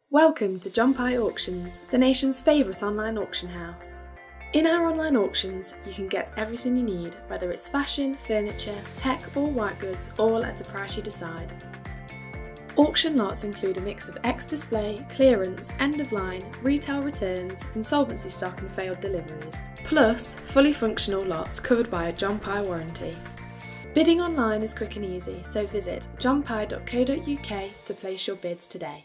Welcome to John Pye Auctions, the nation's favourite online auction house. In our online auctions, you can get everything you need, whether it's fashion, furniture, tech or white goods, all at a price you decide. Auction lots include a mix of ex-display, clearance, end-of-line, retail returns, insolvency stock and failed deliveries, plus fully functional lots covered by a John Pye warranty. Bidding online is quick and easy, so visit johnpye.co.uk to place your bids today.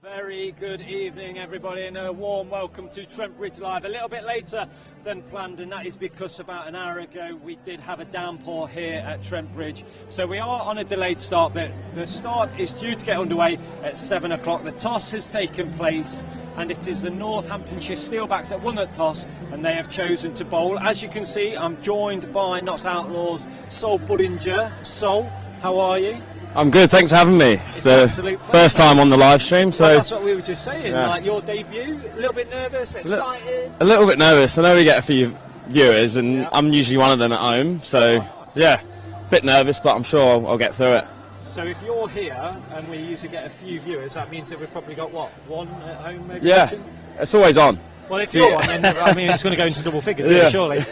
Very good evening everybody and a warm welcome to Trent Bridge Live. A little bit later than planned, and that is because about an hour ago we did have a downpour here at Trent Bridge. So we are on a delayed start, but the start is due to get underway at 7 o'clock. The toss has taken place and it is the Northamptonshire Steelbacks that won the toss and they have chosen to bowl. As you can see, I'm joined by Outlaws Sol Buddinger. Sol, how are you? I'm good, thanks for having me. It's the first time on the live stream, so... Well, that's what we were just saying, yeah. Like your debut, a little bit nervous, excited? A little bit nervous. I know we get a few viewers and yeah. I'm usually one of them at home, so yeah, a bit nervous, but I'm sure I'll get through it. So if you're here and we usually get a few viewers, that means that we've probably got, what, one at home maybe? Yeah, watching? It's always on. Well, if you're on, then I mean, it's going to go into double figures, yeah. Surely.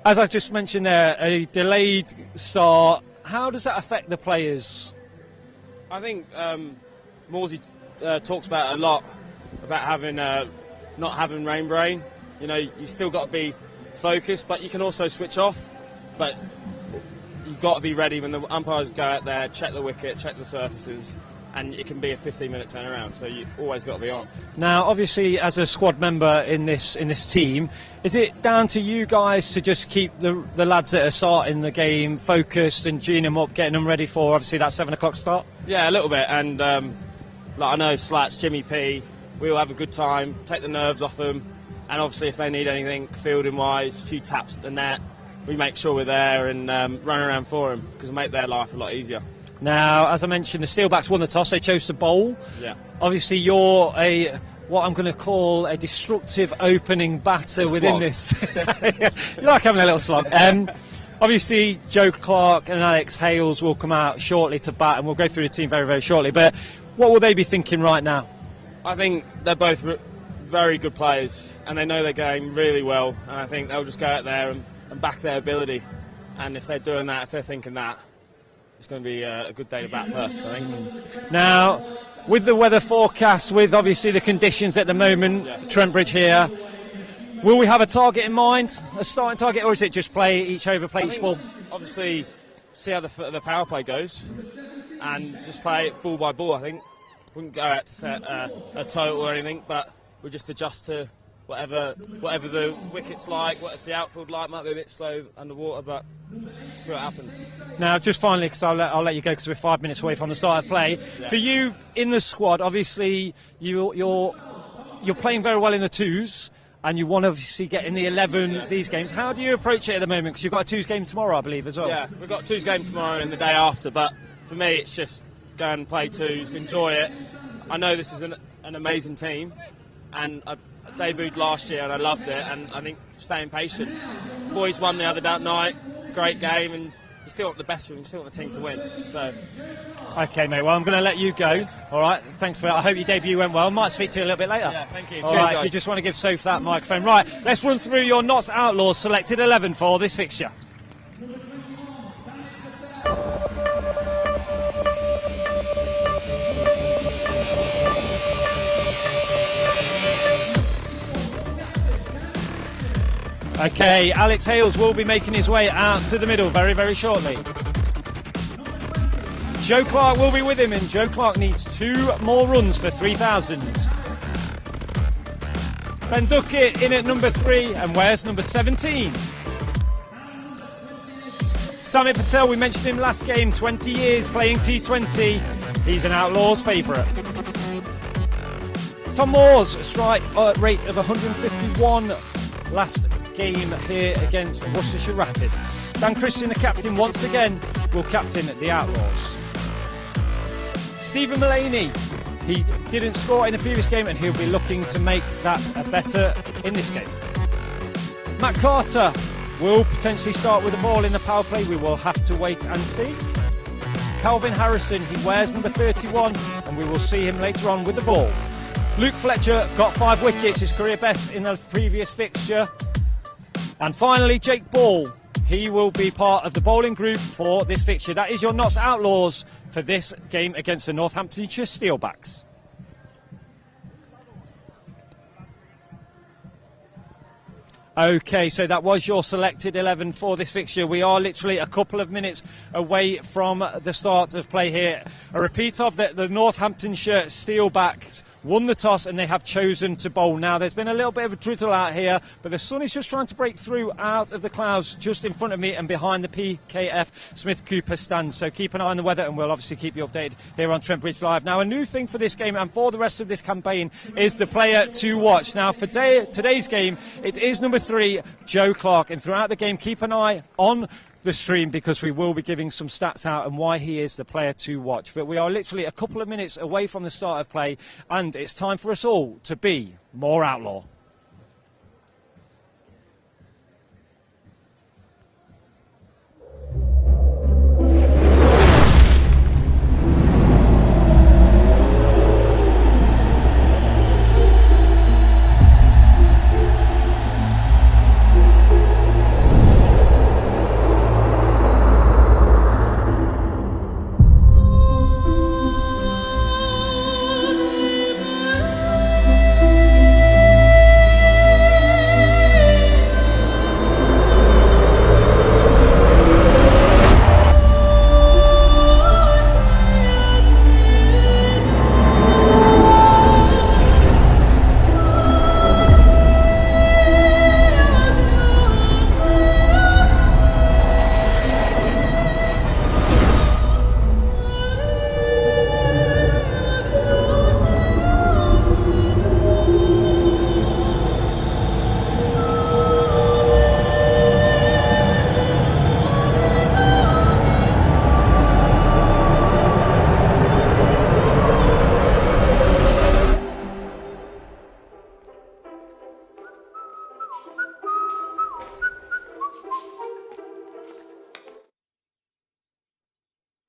As I just mentioned there, a delayed start, how does that affect the players? I think Morsey talks about it a lot, about having not having rain brain. You know, you still got to be focused, but you can also switch off. But you've got to be ready when the umpires go out there, check the wicket, check the surfaces, and it can be a 15-minute turnaround. So you always got to be on. Now, obviously, as a squad member in this team, is it down to you guys to just keep the lads that are starting the game focused and geeing them up, getting them ready for obviously that 7 o'clock start? Yeah, a little bit, and like I know Slats, Jimmy P, we all have a good time, take the nerves off them, and obviously if they need anything fielding wise, a few taps at the net, we make sure we're there and run around for them because it make their life a lot easier. Now, as I mentioned, the Steelbacks won the toss. They chose to bowl. Yeah. Obviously, you're what I'm going to call a destructive opening batter within this. You like having a little slog. Obviously, Joe Clark and Alex Hales will come out shortly to bat, and we'll go through the team very, very shortly. But what will they be thinking right now? I think they're both very good players, and they know their game really well. And I think they'll just go out there and back their ability. And if they're doing that, if they're thinking that, it's going to be a good day to bat first, I think. Now, with the weather forecast, with obviously the conditions at the moment, yeah. Trent Bridge here, will we have a target in mind, a starting target, or is it just play each over, play each ball? Obviously, see how the power play goes, and just play it ball by ball, I think. Wouldn't go out to set a total or anything, but we'll just adjust to whatever the wicket's like, what's the outfield like. Might be a bit slow underwater, but see what happens. Now, just finally, because I'll let you go because we're 5 minutes away from the start of play. Yeah. For you in the squad, obviously you're playing very well in the twos, and you want to obviously get in the 11 these games. How do you approach it at the moment? Because you've got a twos game tomorrow, I believe, as well. Yeah, we've got a twos game tomorrow and the day after, but for me it's just go and play twos, enjoy it. I know this is an amazing team, and I debuted last year and I loved it, and I think staying patient. Boys won the other night, great game, and you still want the best for them, you still want the team to win. So. Okay, mate, well, I'm going to let you go. All right, thanks for that. I hope your debut went well. Might speak to you a little bit later. Yeah, thank you. All Cheers, right, guys. if you just want to give Soph that microphone. Right, let's run through your Notts Outlaws selected 11 for this fixture. Okay, Alex Hales will be making his way out to the middle very, very shortly. Joe Clark will be with him, and Joe Clark needs 2 more runs for 3,000. Ben Duckett in at number 3, and where's number 17? Samit Patel, we mentioned him last game, 20 years playing T20. He's an Outlaws favourite. Tom Moore's strike rate of 151 last game here against Worcestershire Rapids. Dan Christian, the captain, once again will captain the Outlaws. Stephen Mullaney, he didn't score in the previous game and he'll be looking to make that better in this game. Matt Carter will potentially start with the ball in the power play. We will have to wait and see. Calvin Harrison, he wears number 31 and we will see him later on with the ball. Luke Fletcher got 5 wickets, his career best in the previous fixture. And finally, Jake Ball, he will be part of the bowling group for this fixture. That is your Notts Outlaws for this game against the Northamptonshire Steelbacks. Okay, so that was your selected 11 for this fixture. We are literally a couple of minutes away from the start of play here. A repeat of the Northamptonshire Steelbacks won the toss and they have chosen to bowl. Now, there's been a little bit of a drizzle out here, but the sun is just trying to break through out of the clouds just in front of me and behind the PKF Smith Cooper stand. So keep an eye on the weather and we'll obviously keep you updated here on Trent Bridge Live. Now, a new thing for this game and for the rest of this campaign is the player to watch. Now, for today's game, it is number 3, Joe Clark. And throughout the game, keep an eye on the stream because we will be giving some stats out and why he is the player to watch. But we are literally a couple of minutes away from the start of play and it's time for us all to be more outlaw.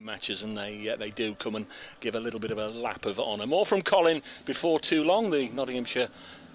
Matches and they do come and give a little bit of a lap of honour. More from Colin before too long. The Nottinghamshire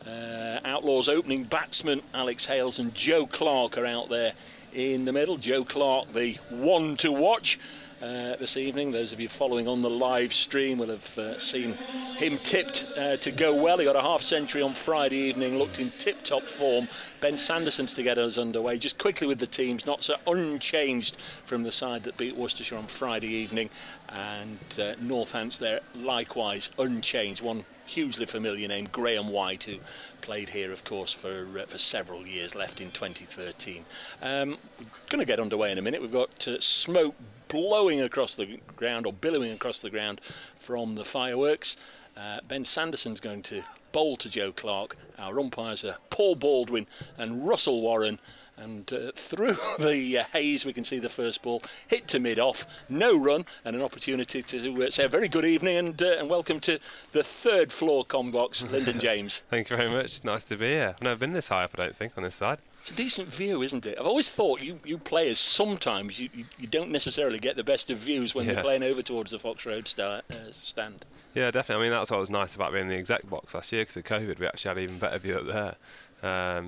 Outlaws opening batsman Alex Hales and Joe Clark are out there in the middle. Joe Clark, the one to watch this evening. Those of you following on the live stream will have seen him tipped to go well. He got a half century on Friday evening, looked in tip-top form. Ben Sanderson's to get us underway. Just quickly with the teams, Notts are unchanged from the side that beat Worcestershire on Friday evening, and Northants there likewise unchanged. One hugely familiar name, Graham White, who played here, of course, for several years, left in 2013. We're going to get underway in a minute. We've got smoke blowing across the ground, or billowing across the ground from the fireworks. Ben Sanderson's going to bowl to Joe Clark. Our umpires are Paul Baldwin and Russell Warren. And through the haze we can see the first ball hit to mid-off, no run, and an opportunity to say a very good evening and welcome to the third floor combox, Lyndon James. Thank you very much, nice to be here. I've never been this high up, I don't think, on this side. It's a decent view, isn't it? I've always thought you players, sometimes you don't necessarily get the best of views when you're playing over towards the Fox Road stand. Yeah, definitely. I mean, that's what was nice about being in the exec box last year, because of COVID we actually had an even better view up there.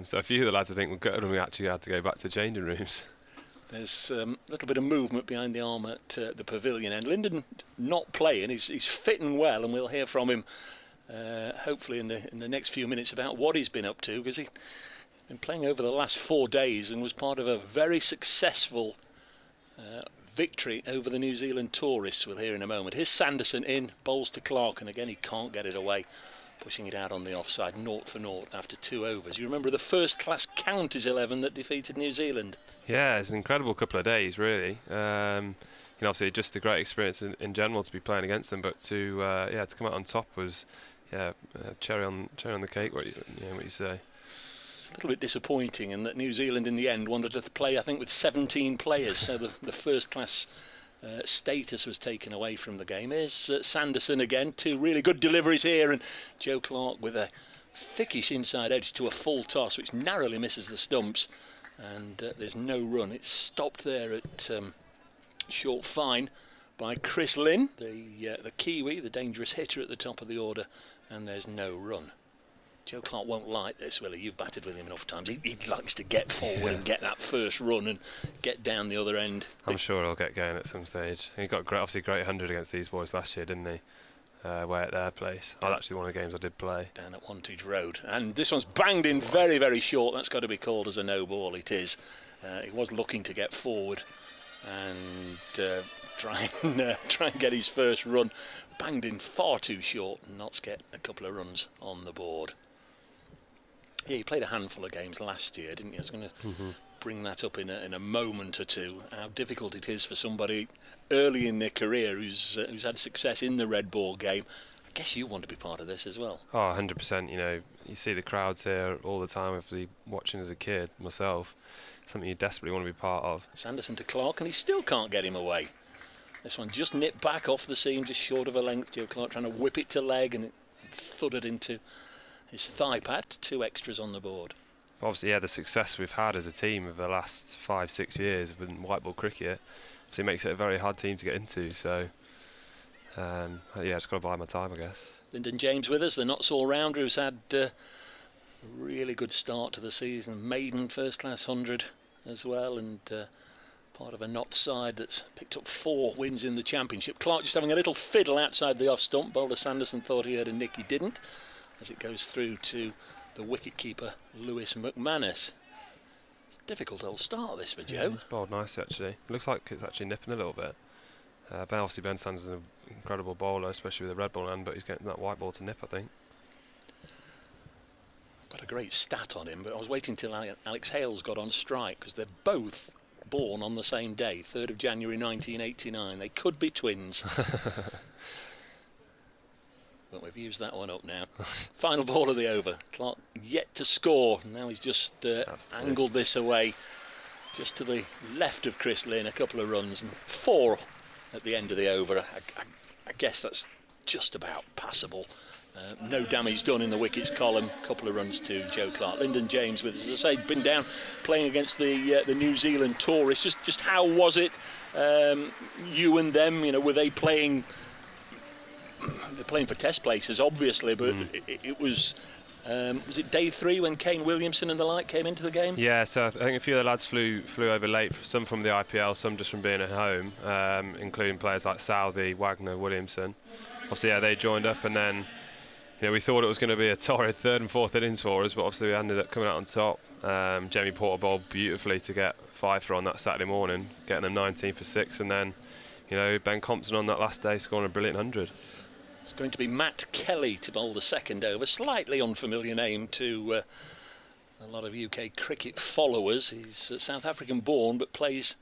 So a few of the lads I think were good, and we actually had to go back to the changing rooms. There's a little bit of movement behind the arm at the pavilion end. Lyndon not playing, he's fitting well, and we'll hear from him hopefully in the next few minutes about what he's been up to, because he's been playing over the last 4 days and was part of a very successful victory over the New Zealand tourists. We'll hear in a moment. Here's Sanderson in, bowls to Clark, and again he can't get it away. Pushing it out on the offside, 0 for 0 after 2 overs. You remember the first class counties 11 that defeated New Zealand? Yeah, it's an incredible couple of days, really. Obviously just a great experience in general to be playing against them, but to come out on top was cherry on the cake. What you say? It's a little bit disappointing in that New Zealand in the end wanted to play, I think, with 17 players, so the first class status was taken away from the game. Here's Sanderson again, 2 really good deliveries here, and Joe Clark with a thickish inside edge to a full toss which narrowly misses the stumps, and there's no run. It's stopped there at short fine by Chris Lynn, the Kiwi, the dangerous hitter at the top of the order, and there's no run. Joe Clark won't like this, will he? You've batted with him enough times. He likes to get forward and get that first run and get down the other end. I'm sure he'll get going at some stage. He got obviously great 100 against these boys last year, didn't he? Way at their place. Oh, actually one of the games I did play. Down at Wantage Road. And this one's banged in very, very short. That's got to be called as a no ball. It is. He was looking to get forward and try and get his first run. Banged in far too short, and Notts get a couple of runs on the board. Yeah, he played a handful of games last year, didn't he? I was going to bring that up in a moment or two, how difficult it is for somebody early in their career who's had success in the red ball game. I guess you want to be part of this as well. Oh, 100%. You see the crowds here all the time, after watching as a kid myself. Something you desperately want to be part of. Sanderson to Clark, and he still can't get him away. This one just nipped back off the seam, just short of a length. Joe Clark trying to whip it to leg, and it thudded into his thigh pad. 2 extras on the board. Obviously, the success we've had as a team over the last 5-6 years in white ball cricket, obviously makes it a very hard team to get into. So, just got to bide my time, I guess. Lyndon James with us, the Notts all-rounder who's had a really good start to the season. Maiden first-class 100 as well, and part of a Notts side that's picked up 4 wins in the championship. Clark just having a little fiddle outside the off-stump. Bowler Sanderson thought he heard a nick, he didn't, as it goes through to the wicket-keeper Lewis McManus. It's a difficult old start this for Joe. It's bowled nicely actually. It looks like it's actually nipping a little bit. Obviously Ben Sanderson's an incredible bowler, especially with the red ball hand, but he's getting that white ball to nip, I think. Got a great stat on him, but I was waiting till Alex Hales got on strike, because they're both born on the same day, 3rd of January 1989. They could be twins. But we've used that one up now. Final ball of the over. Clark yet to score. Now he's just angled this away just to the left of Chris Lynn. A couple of runs and 4 at the end of the over. I guess that's just about passable. No damage done in the wickets column. A couple of runs to Joe Clark. Lyndon James with us, as I say, been down playing against the New Zealand tourists. Just how was it? You and them, were they playing? They're playing for test places, obviously, but it was it day 3 when Kane Williamson and the like came into the game? Yeah, so I think a few of the lads flew over late, some from the IPL, some just from being at home, including players like Southey, Wagner, Williamson. Obviously, they joined up, and then we thought it was going to be a torrid 3rd and 4th innings for us, but obviously we ended up coming out on top. Jamie Porter bowled beautifully to get 5 for on that Saturday morning, getting them 19 for 6, and then Ben Compton on that last day scoring a brilliant 100. It's going to be Matt Kelly to bowl the second over. Slightly unfamiliar name to a lot of UK cricket followers. He's South African born, but plays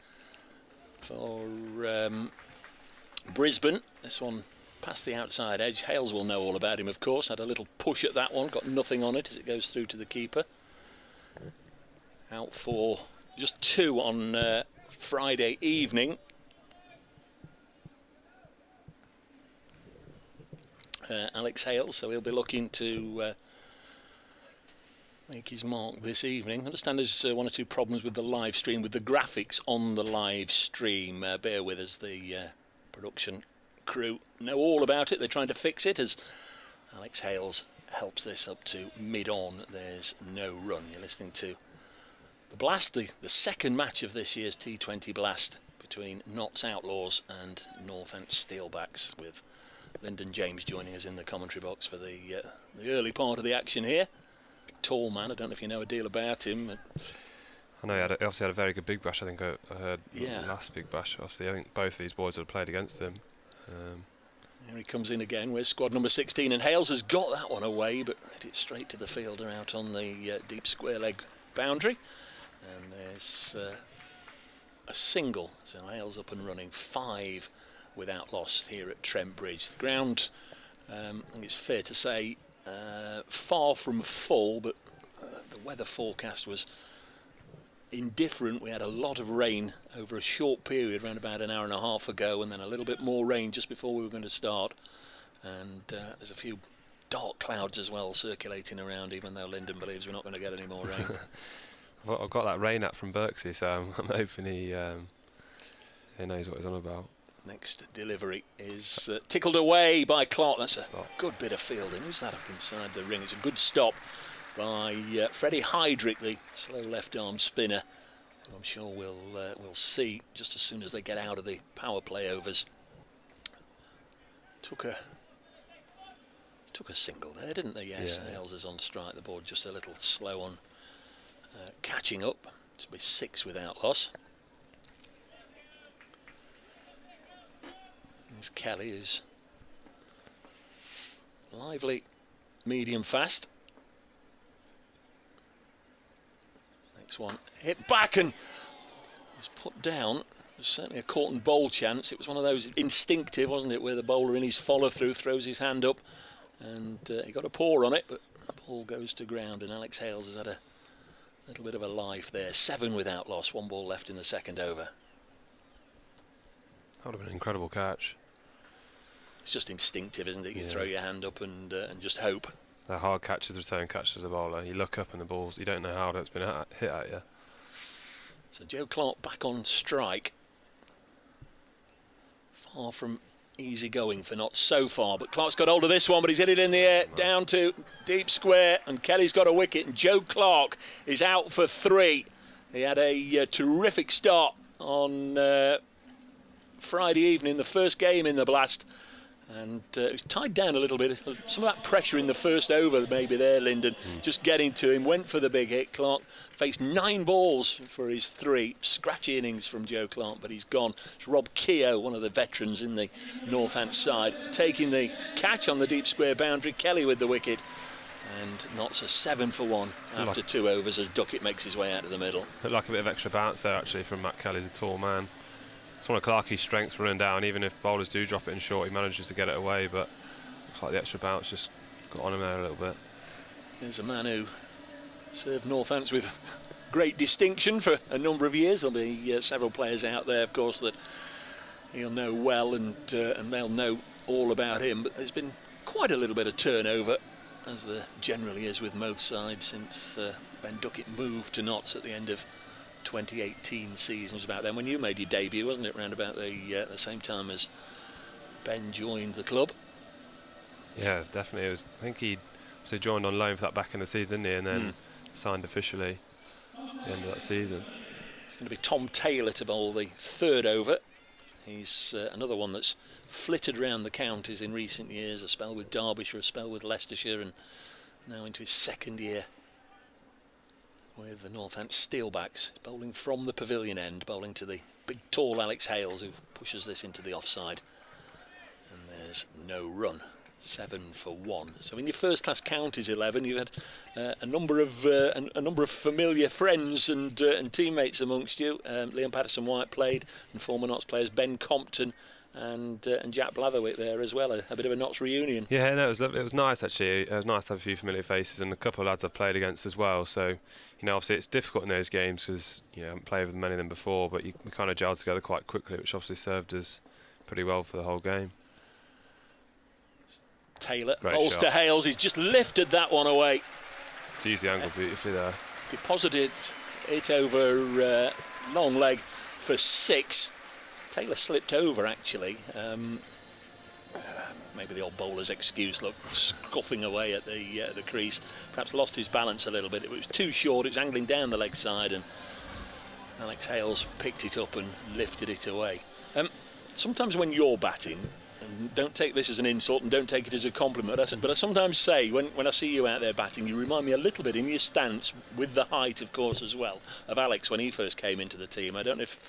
for Brisbane. This one past the outside edge. Hales will know all about him, of course. Had a little push at that one, got nothing on it as it goes through to the keeper. Out for just 2 on Friday evening. Alex Hales, so he'll be looking to make his mark this evening. I understand there's 1 or 2 problems with the live stream, with the graphics on the live stream. Bear with us, the production crew know all about it. They're trying to fix it as Alex Hales helps this up to mid-on. There's no run. You're listening to the Blast, the second match of this year's T20 Blast between Notts Outlaws and Northampton Steelbacks, with Lyndon James joining us in the commentary box for the early part of the action here. Tall man, I don't know if you know a deal about him. I know he obviously had a very good big bash. I think I heard the last big bash. Obviously, I think both these boys have played against him. Here he comes in again with squad number 16, and Hales has got that one away, but hit it straight to the fielder out on the deep square leg boundary. And there's a single, so Hales up and running, 5 without loss here at Trent Bridge. The ground, I think it's fair to say, far from full, but the weather forecast was indifferent. We had a lot of rain over a short period, around about an hour and a half ago, and then a little bit more rain just before we were going to start. And there's a few dark clouds as well circulating around, even though Lyndon believes we're not going to get any more rain. Well, I've got that rain app from Berksey, so I'm hoping he knows what he's on about. Next delivery is tickled away by Clark. That's a good bit of fielding. Who's that up inside the ring? It's a good stop by Freddie Heydrich, the slow left-arm spinner, who I'm sure we'll see just as soon as they get out of the power play overs. Took a single there, didn't they? Yes, yeah. Hales is on strike. The board just a little slow on catching up. To be 6 without loss. There's Kelly, who's lively, medium fast. Next one hit back and was put down. It was certainly a caught and bowl chance. It was one of those instinctive, wasn't it, where the bowler in his follow through throws his hand up, and he got a paw on it, but the ball goes to ground, and Alex Hales has had a little bit of a life there. 7 without loss, 1 ball left in the second over. That would have been an incredible catch. It's just instinctive, isn't it? You throw your hand up and just hope. They're hard catches, return catches as a bowler. You look up and the balls, you don't know how that's been hit at you. So Joe Clark back on strike. Far from easy going for Notts so far, but Clark's got hold of this one, but he's hit it in the air, down to deep square, and Kelly's got a wicket, and Joe Clark is out for 3. He had a terrific start on Friday evening, the first game in the Blast, and it was tied down a little bit. Some of that pressure in the first over maybe there, Lyndon, just getting to him, went for the big hit. Clark faced 9 balls for his 3. Scratchy innings from Joe Clark, but he's gone. It's Rob Keogh, one of the veterans in the Northampton side, taking the catch on the deep square boundary. Kelly with the wicket, and Notts a 7 for 1 after 2 overs as Duckett makes his way out of the middle. Looked like a bit of extra bounce there actually from Matt Kelly. He's a tall man. It's one of Clarkie's strengths, running down. Even if bowlers do drop it in short, he manages to get it away, but looks like the extra bounce just got on him there a little bit. There's a man who served Northampton with great distinction for a number of years. There'll be several players out there, of course, that he'll know well, and they'll know all about him, but there's been quite a little bit of turnover, as there generally is with most sides, since Ben Duckett moved to Notts at the end of 2018 season. Was about then when you made your debut, wasn't it, around about the same time as Ben joined the club? Yeah, definitely. It was. I think he joined on loan for that back in the season, didn't he, and then signed officially at the end of that season. It's going to be Tom Taylor to bowl the 3rd over. He's another one that's flitted around the counties in recent years, a spell with Derbyshire, a spell with Leicestershire, and now into his 2nd year with the Northampton Steelbacks. Bowling from the pavilion end, bowling to the big tall Alex Hales, who pushes this into the offside, and there's no run. 7 for 1. So in your first class counties 11, you've had a number of familiar friends and teammates amongst you. Liam Patterson-White played, and former Notts players Ben Compton and Jack Blatherwick there as well, a bit of a Notts reunion. Yeah, no, it was lovely. It was nice actually. It was nice to have a few familiar faces and a couple of lads I've played against as well. So, you know, obviously it's difficult in those games because I haven't played with many of them before, but we kind of gelled together quite quickly, which obviously served us pretty well for the whole game. Taylor bowls to Hales. He's just lifted that one away. To use the angle beautifully there. Deposited it over long leg for 6. Taylor slipped over actually. Maybe the old bowler's excuse, look, scuffing away at the crease. Perhaps lost his balance a little bit. It was too short, it was angling down the leg side, and Alex Hales picked it up and lifted it away. Sometimes when you're batting, and don't take this as an insult and don't take it as a compliment, but I sometimes say when I see you out there batting, you remind me a little bit in your stance, with the height of course as well, of Alex when he first came into the team. I don't know if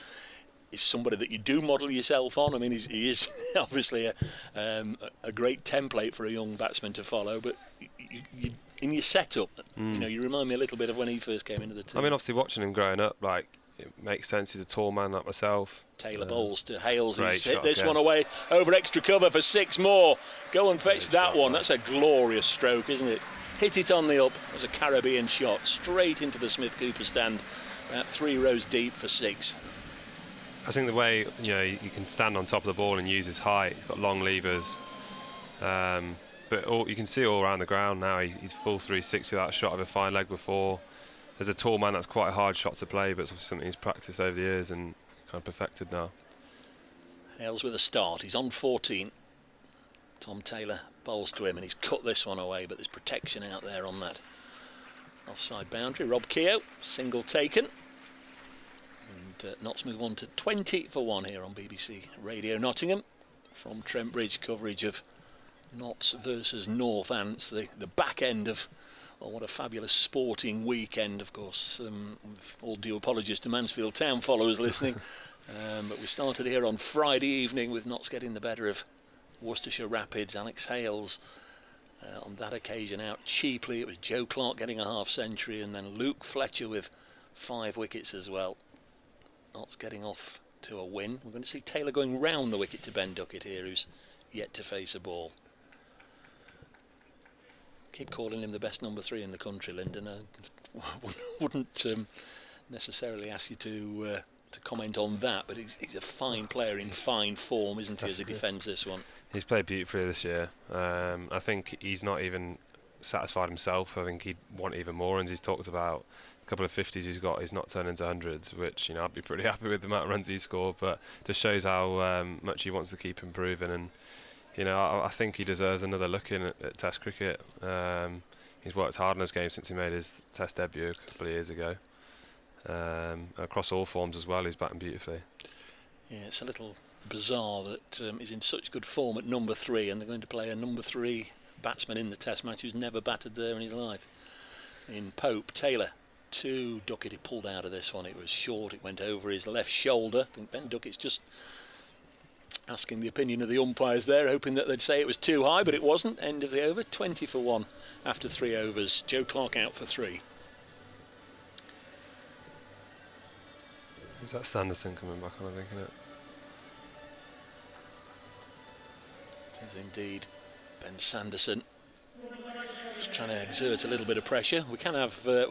is somebody that you do model yourself on. I mean, he is obviously a great template for a young batsman to follow, but you, in your setup, you remind me a little bit of when he first came into the team. I mean, obviously watching him growing up, like, it makes sense. He's a tall man like myself. Taylor bowls to Hales. He's hit shot, this one away over extra cover for 6 more. Go and fetch that one. That's a glorious stroke, isn't it? Hit it on the up. It was a Caribbean shot straight into the Smith Cooper stand, about 3 rows deep for 6. I think the way you can stand on top of the ball and use his height, he's got long levers, but you can see all around the ground now. He's full 360 without a shot of a fine leg before. As a tall man, that's quite a hard shot to play, but it's obviously something he's practiced over the years and kind of perfected now. Hales with a start. He's on 14. Tom Taylor bowls to him and he's cut this one away, but there's protection out there on that offside boundary. Rob Keogh, single taken. Notts move on to 20 for 1 here on BBC Radio Nottingham from Trent Bridge. Coverage of Notts versus Northants, the back end of what a fabulous sporting weekend, of course, with all due apologies to Mansfield Town followers listening. But we started here on Friday evening with Notts getting the better of Worcestershire Rapids. Alex Hales on that occasion out cheaply. It was Joe Clark getting a half century, and then Luke Fletcher with 5 wickets as well. Notts getting off to a win. We're going to see Taylor going round the wicket to Ben Duckett here, who's yet to face a ball. Keep calling him the best number 3 in the country, Lyndon. I wouldn't necessarily ask you to comment on that, but he's a fine player in fine form, isn't he, as he defends this one? He's played beautifully this year. I think he's not even satisfied himself. I think he'd want even more, and he's talked about a couple of 50s he's got. He's not turned into 100s, which I'd be pretty happy with the amount of runs he scored, but just shows how much he wants to keep improving. And I think he deserves another look in at Test cricket. He's worked hard in his game since he made his Test debut a couple of years ago. Across all forms as well, he's batting beautifully. Yeah, it's a little bizarre that he's in such good form at number 3, and they're going to play a number 3 batsman in the Test match who's never batted there in his life. In Pope, Taylor to Duckett. He pulled out of this one. It was short. It went over his left shoulder. I think Ben Duckett's just asking the opinion of the umpires there, hoping that they'd say it was too high, but it wasn't. End of the over. 20 for 1 after 3 overs. Joe Clark out for 3. Is that Sanderson coming back on, I think, isn't it? It is indeed Ben Sanderson. Just trying to exert a little bit of pressure. We can have the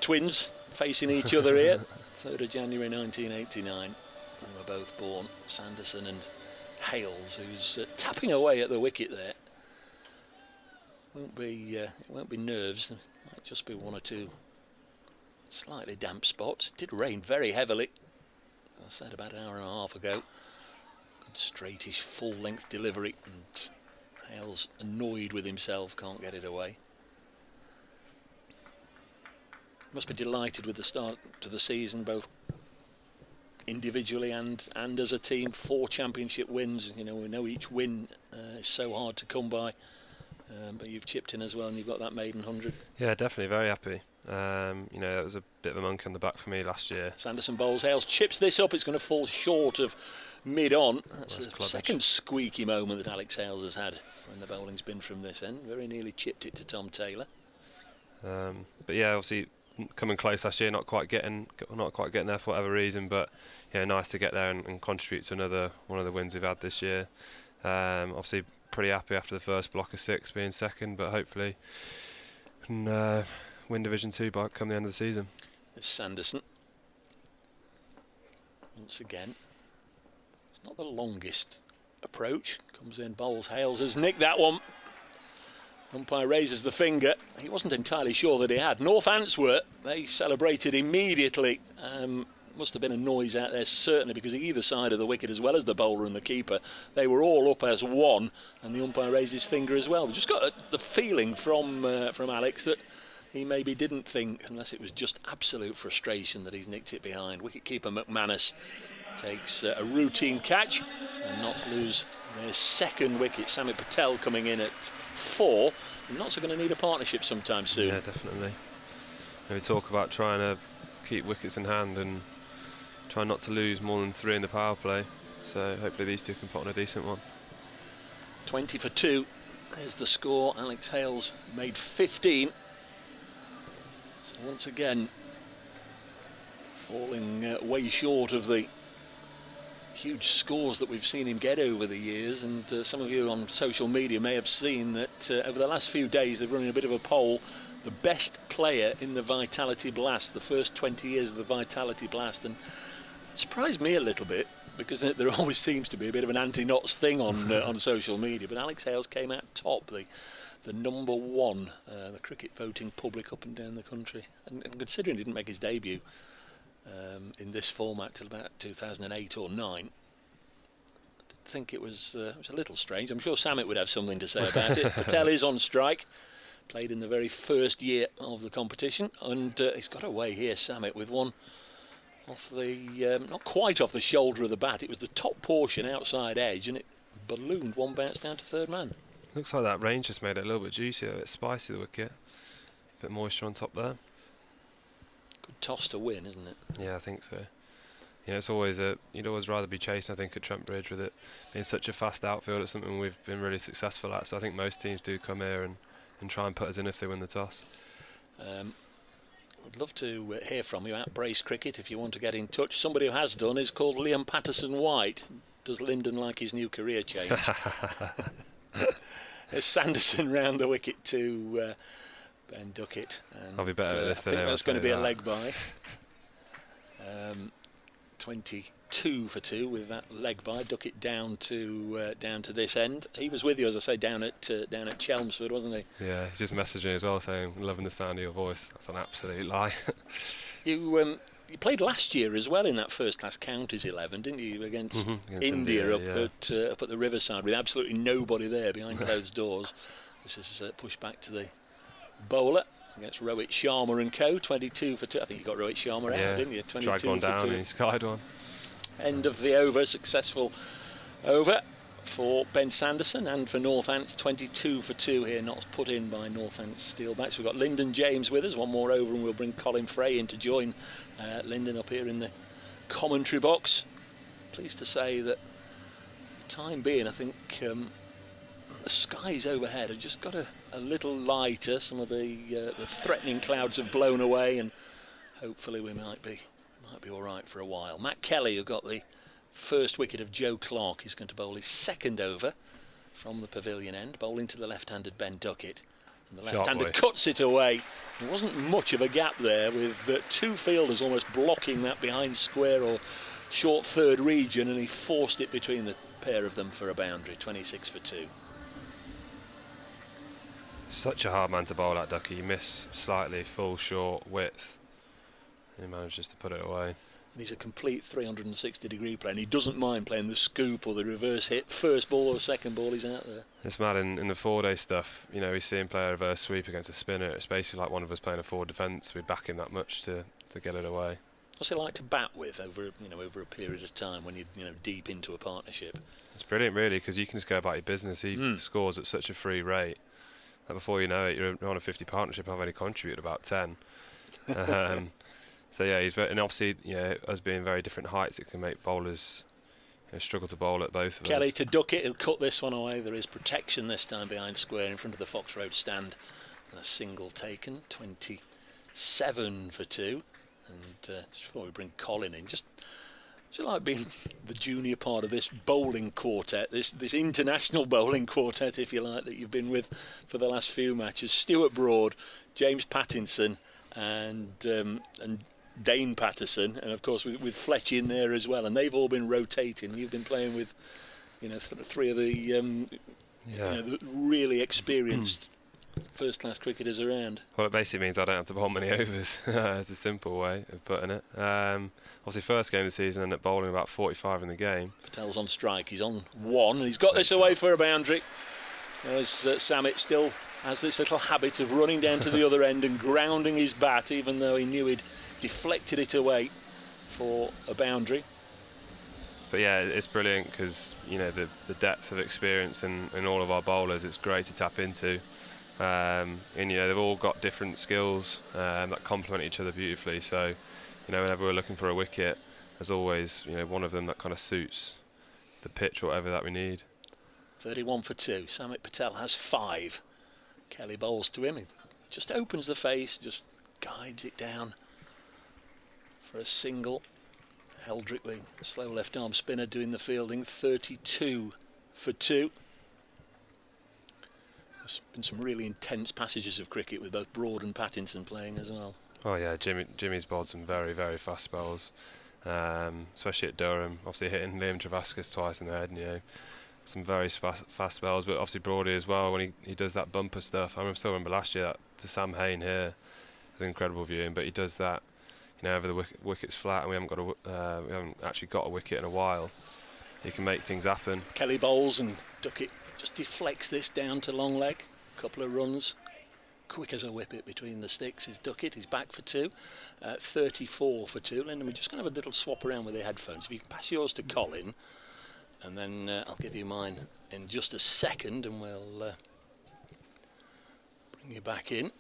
twins facing each other here. 3rd of January 1989. They were both born, Sanderson and Hales, who's tapping away at the wicket there. It won't be nerves. It might just be 1 or 2 slightly damp spots. It did rain very heavily, as I said, about an hour and a half ago. Good straightish full-length delivery, and Hales annoyed with himself, can't get it away. Must be delighted with the start to the season, both individually and as a team. 4 championship wins. We know each win is so hard to come by, but you've chipped in as well, and you've got that maiden 100. Yeah, definitely very happy. That was a bit of a monkey on the back for me last year. Sanderson bowls. Hales chips this up. It's going to fall short of mid-on. That's the second squeaky moment that Alex Hales has had when the bowling's been from this end. Very nearly chipped it to Tom Taylor. But yeah, obviously coming close last year, not quite getting there for whatever reason. But yeah, nice to get there and contribute to another one of the wins we've had this year. Obviously, pretty happy after the first block of 6 being second, but hopefully we can win Division 2 by come the end of the season. It's Sanderson. Once again, it's not the longest approach. Comes in, bowls, Hales has nicked that one. Umpire raises the finger. He wasn't entirely sure that he had. Northamptonshire, they celebrated immediately. Must have been a noise out there, certainly, because either side of the wicket, as well as the bowler and the keeper, they were all up as one, and the umpire raised his finger as well. We just got the feeling from Alex that he maybe didn't think, unless it was just absolute frustration, that he's nicked it behind. Wicket-keeper McManus takes a routine catch, and Notts lose their second wicket. Samit Patel coming in at 4. Notts are going to need a partnership sometime soon. Yeah, definitely. We talk about trying to keep wickets in hand and try not to lose more than 3 in the power play. So hopefully these two can put on a decent one. 20 for 2. There's the score. Alex Hales made 15. So once again, falling way short of the huge scores that we've seen him get over the years. And some of you on social media may have seen that over the last few days they're running a bit of a poll. The best player in the Vitality Blast, the first 20 years of the Vitality Blast, and it surprised me a little bit, because there always seems to be a bit of an anti-Notts thing on social media. But Alex Hales came out top, the number 1, the cricket voting public up and down the country. And considering he didn't make his debut in this format till about 2008 or 9, I think it was a little strange. I'm sure Samit would have something to say about it. Patel is on strike. Played in the very first year of the competition, and he's got away here, Samit, with one off the, not quite off the shoulder of the bat. It was the top portion, outside edge, and it ballooned one bounce down to third man. Looks like that rain just made it a little bit juicier, a bit spicy, the wicket. A bit moisture on top there. Good toss to win, isn't it? Yeah, I think so. You know, it's always you'd always rather be chasing, I think, at Trent Bridge, with it being such a fast outfield. It's something we've been really successful at, so I think most teams do come here and try and put us in if they win the toss. I'd love to hear from you at Brace Cricket if you want to get in touch. Somebody who has done is called Liam Patterson-White. Does Lyndon like his new career change? There's Sanderson round the wicket to Ben Duckett. And I'll be better at this than I think that's going to be a leg by. 22 for 2 with that leg by. Duckett down to this end. He was with you, as I say, down at Chelmsford, wasn't he? Yeah, he's just messaged me as well saying, loving the sound of your voice. That's an absolute lie. You played last year as well in that first class counties 11, didn't you, against India up at the Riverside, with absolutely nobody there behind closed doors. This is pushed back to the bowler against Rohit Sharma and co. 22 for 2. I think you got Rohit Sharma out, didn't you? 22 dragged one for down 2. and he skied one. End of the over, successful over for Ben Sanderson, and for Northampton, 22 for 2 here, not put in by Northampton Steelbacks. We've got Lyndon James with us, one more over, and we'll bring Colin Frey in to join Lyndon up here in the commentary box. Pleased to say that for the time being, I think the skies overhead have just got a little lighter. Some of the threatening clouds have blown away, and hopefully we might be all right for a while. Matt Kelly, who got the first wicket of Joe Clark, is going to bowl his second over from the pavilion end, bowling to the left-handed Ben Duckett. And the left-hander cuts it away. There wasn't much of a gap there, with 2 fielders almost blocking that behind square or short third region, and he forced it between the pair of them for a boundary. 26 for 2. Such a hard man to bowl at, Ducky. You miss slightly, full, short, width. He manages to put it away. And he's a complete 360-degree player, and he doesn't mind playing the scoop or the reverse hit. First ball or second ball, he's out there. It's mad in the 4-day stuff. You know, we see him play a reverse sweep against a spinner. It's basically like one of us playing a forward defence. We back him that much to get it away. What's it like to bat with over a period of time when you're deep into a partnership? It's brilliant, really, because you can just go about your business. He scores at such a free rate that before you know it, you're on a 50 partnership. I've only contributed about 10. So yeah, he's very, and obviously, us being very different heights, it can make bowlers struggle to bowl at both of us. Kelly to Duckett, he'll cut this one away. There is protection this time behind square in front of the Fox Road stand, and a single taken. 26 7 for 2. And just before we bring Colin in, just like being the junior part of this bowling quartet, this international bowling quartet, if you like, that you've been with for the last few matches. Stuart Broad, James Pattinson, and Dane Patterson, and of course with Fletch in there as well. And they've all been rotating. You've been playing with, three of the the really experienced first-class cricketers around. Well, it basically means I don't have to bowl many overs. It's a simple way of putting it. Obviously, first game of the season, ended up bowling about 45 in the game. Patel's on strike. He's on 1, and he's got this away for a boundary. As Samit still has this little habit of running down to the other end and grounding his bat, even though he knew he'd deflected it away for a boundary. But yeah, it's brilliant because the depth of experience in all of our bowlers, it's great to tap into. And they've all got different skills that complement each other beautifully. So whenever we're looking for a wicket, there's always one of them that kind of suits the pitch or whatever that we need. 31 for 2. Samit Patel has 5. Kelly bowls to him. He just opens the face, just guides it down for a single. Heldrick, the slow left arm spinner, doing the fielding. 32 for 2. There's been some really intense passages of cricket with both Broad and Pattinson playing as well. Oh yeah, Jimmy's bowled some very, very fast spells, especially at Durham. Obviously hitting Liam Travascus twice in the head, some very fast spells. But obviously Broady as well, when he does that bumper stuff. I still remember last year that to Sam Hain here, it was an incredible viewing. But he does that, over the wicket's flat and we haven't actually got a wicket in a while. He can make things happen. Kelly bowls and Duckett just deflects this down to long leg. Couple of runs. Quick as a whippet between the sticks is Duckett. He's back for 2. 34 for 2. Lyndon, we're just going to have a little swap around with the headphones. If you can pass yours to Colin, and then I'll give you mine in just a second, and we'll bring you back in.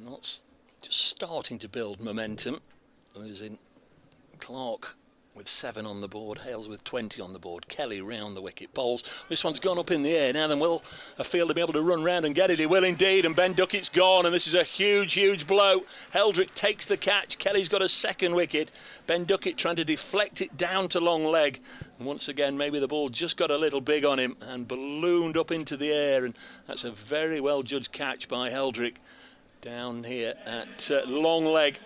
That's just starting to build momentum. Losing Clark with 7 on the board, Hales with 20 on the board, Kelly round the wicket, bowls. This one's gone up in the air. Now then, will a fielder be able to run round and get it? He will indeed, and Ben Duckett's gone, and this is a huge blow. Heldrick takes the catch. Kelly's got a second wicket. Ben Duckett trying to deflect it down to long leg. And once again, maybe the ball just got a little big on him and ballooned up into the air, and that's a very well judged catch by Heldrick down here at long leg.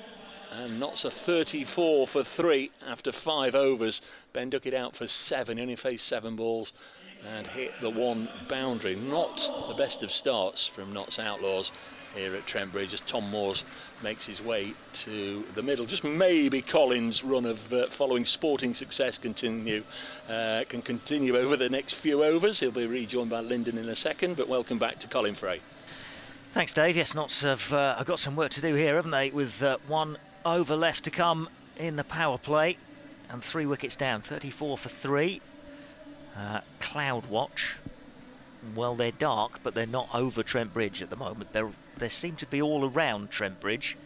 And knots a 34 for 3 after 5 overs. Ben Duckett out for 7. He only faced 7 balls and hit the 1 boundary. Not the best of starts from Notts Outlaws here at Trent Bridge as Tom Moores makes his way to the middle. Just maybe Colin's run of following sporting success can continue over the next few overs. He'll be rejoined by Lyndon in a second, but welcome back to Colin Frey. Thanks, Dave. Yes, Notts have got some work to do here, haven't they, with 1 over left to come in the power play and 3 wickets down. 34 for 3. Cloud watch. Well, they're dark, but they're not over Trent Bridge at the moment. They seem to be all around Trent Bridge,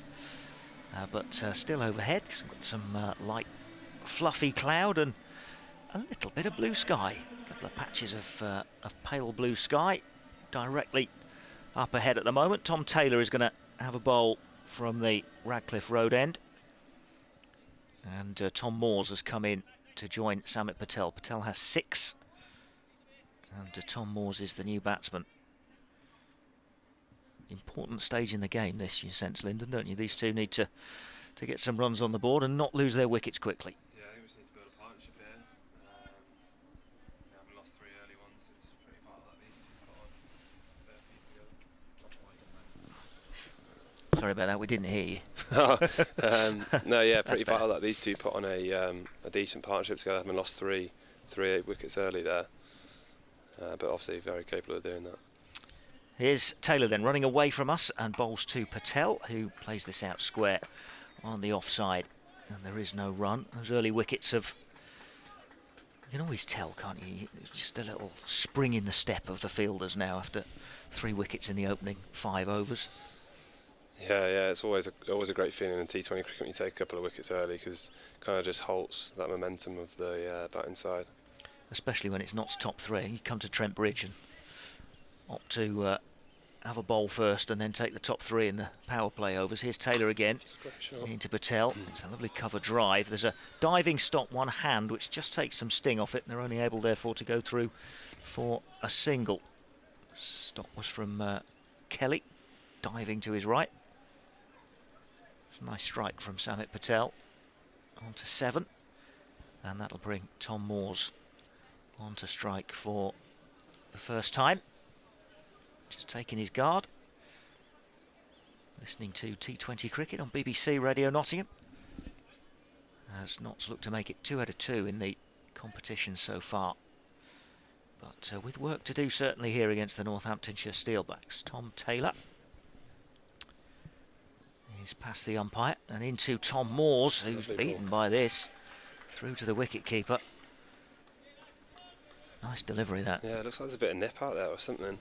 but still overhead. Got some light fluffy cloud and a little bit of blue sky. A couple of patches of pale blue sky directly up ahead at the moment. Tom Taylor is going to have a bowl from the Radcliffe Road end, and Tom Moores has come in to join Samit Patel. Patel has 6, and Tom Moores is the new batsman. Important stage in the game this, you sense, Lyndon, don't you? These two need to get some runs on the board and not lose their wickets quickly. Yeah, I think we just need to build a partnership here. We haven't lost 3 early ones. It's pretty vital that these two put on their feet together. Sorry about that, we didn't hear you. No, yeah, pretty vital that these two put on a decent partnership together. Having lost 3 wickets early there, but obviously very capable of doing that. Here's Taylor then running away from us and bowls to Patel, who plays this out square on the offside, and there is no run. Those early wickets have, you can always tell, can't you? Just a little spring in the step of the fielders now after 3 wickets in the opening 5 overs. Yeah, it's always a great feeling in T20 cricket when you take a couple of wickets early, because it kind of just halts that momentum of the batting side. Especially when it's not top 3. You come to Trent Bridge and opt to have a bowl first and then take the top 3 in the power play overs. Here's Taylor again into Patel. It's a lovely cover drive. There's a diving stop one hand which just takes some sting off it, and they're only able therefore to go through for a single. Stop was from Kelly, diving to his right. It's a nice strike from Samit Patel. On to 7, and that'll bring Tom Moores on to strike for the first time. Just taking his guard. Listening to T20 cricket on BBC Radio Nottingham, as Notts look to make it 2 out of 2 in the competition so far. But with work to do certainly here against the Northamptonshire Steelbacks. Tom Taylor. He's past the umpire and into Tom Moores, who's beaten by this. Through to the wicket-keeper. Nice delivery, that. Yeah, it looks like there's a bit of nip out there or something.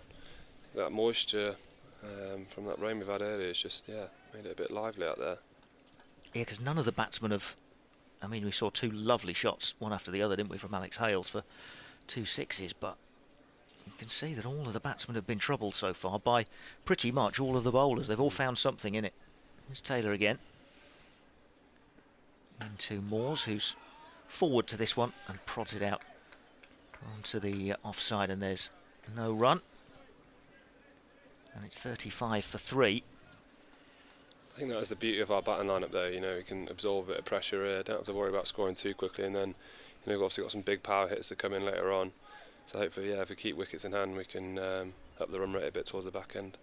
That moisture from that rain we've had earlier is just, made it a bit lively out there. Yeah, because none of the batsmen have... I mean, we saw 2 lovely shots, one after the other, didn't we, from Alex Hales for 2 sixes, but you can see that all of the batsmen have been troubled so far by pretty much all of the bowlers. They've all found something in it. Here's Taylor again. Into Moores, who's forward to this one and prods it out onto the offside, and there's no run. And it's 35 for 3. I think that is the beauty of our batting lineup though, you know, we can absorb a bit of pressure here, don't have to worry about scoring too quickly, and then, you know, we've obviously got some big power hits that come in later on. So hopefully, if we keep wickets in hand, we can up the run rate a bit towards the back end.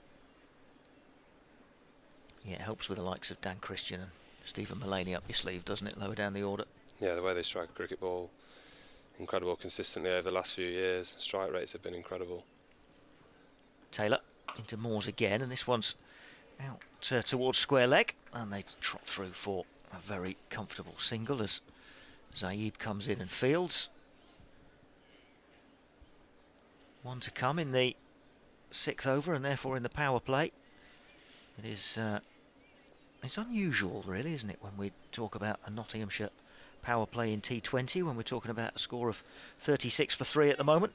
Yeah, it helps with the likes of Dan Christian and Stephen Mullaney up your sleeve, doesn't it, lower down the order? Yeah, the way they strike a cricket ball, incredible consistently over the last few years. Strike rates have been incredible. Taylor into Moores again, and this one's out towards square leg, and they trot through for a very comfortable single as Zaid comes in and fields. 1 to come in the 6th over, and therefore in the power play. It is it's unusual, really, isn't it, when we talk about a Nottinghamshire power play in T20, when we're talking about a score of 36 for 3 at the moment.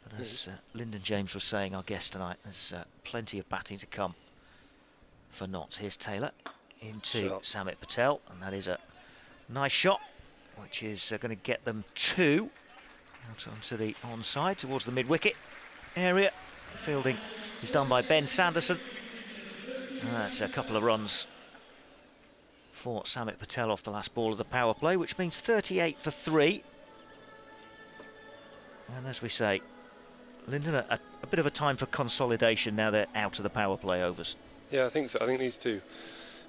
But as Lyndon James was saying, our guest tonight, there's plenty of batting to come for Notts. Here's Taylor into Samit Patel, and that is a nice shot, which is going to get them 2 out onto the onside towards the mid-wicket area. The fielding is done by Ben Sanderson. That's a couple of runs for Samit Patel off the last ball of the power play, which means 38 for 3. And as we say, Lyndon, a bit of a time for consolidation now they're out of the power play overs. Yeah, I think so. I think these 2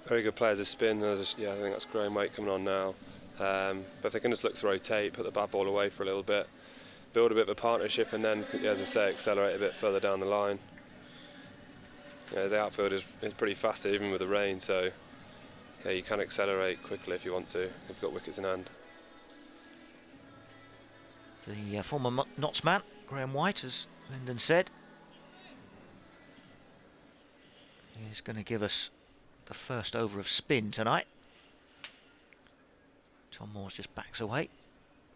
very good players of spin. I think that's growing weight coming on now. But if they can just look to rotate, put the bad ball away for a little bit, build a bit of a partnership, and then, as I say, accelerate a bit further down the line. The outfield is pretty fast even with the rain, so you can accelerate quickly if you want to, if you've got wickets in hand. The former Notts man, Graham White, as Lyndon said, is going to give us the first over of spin tonight. Tom Moores just backs away.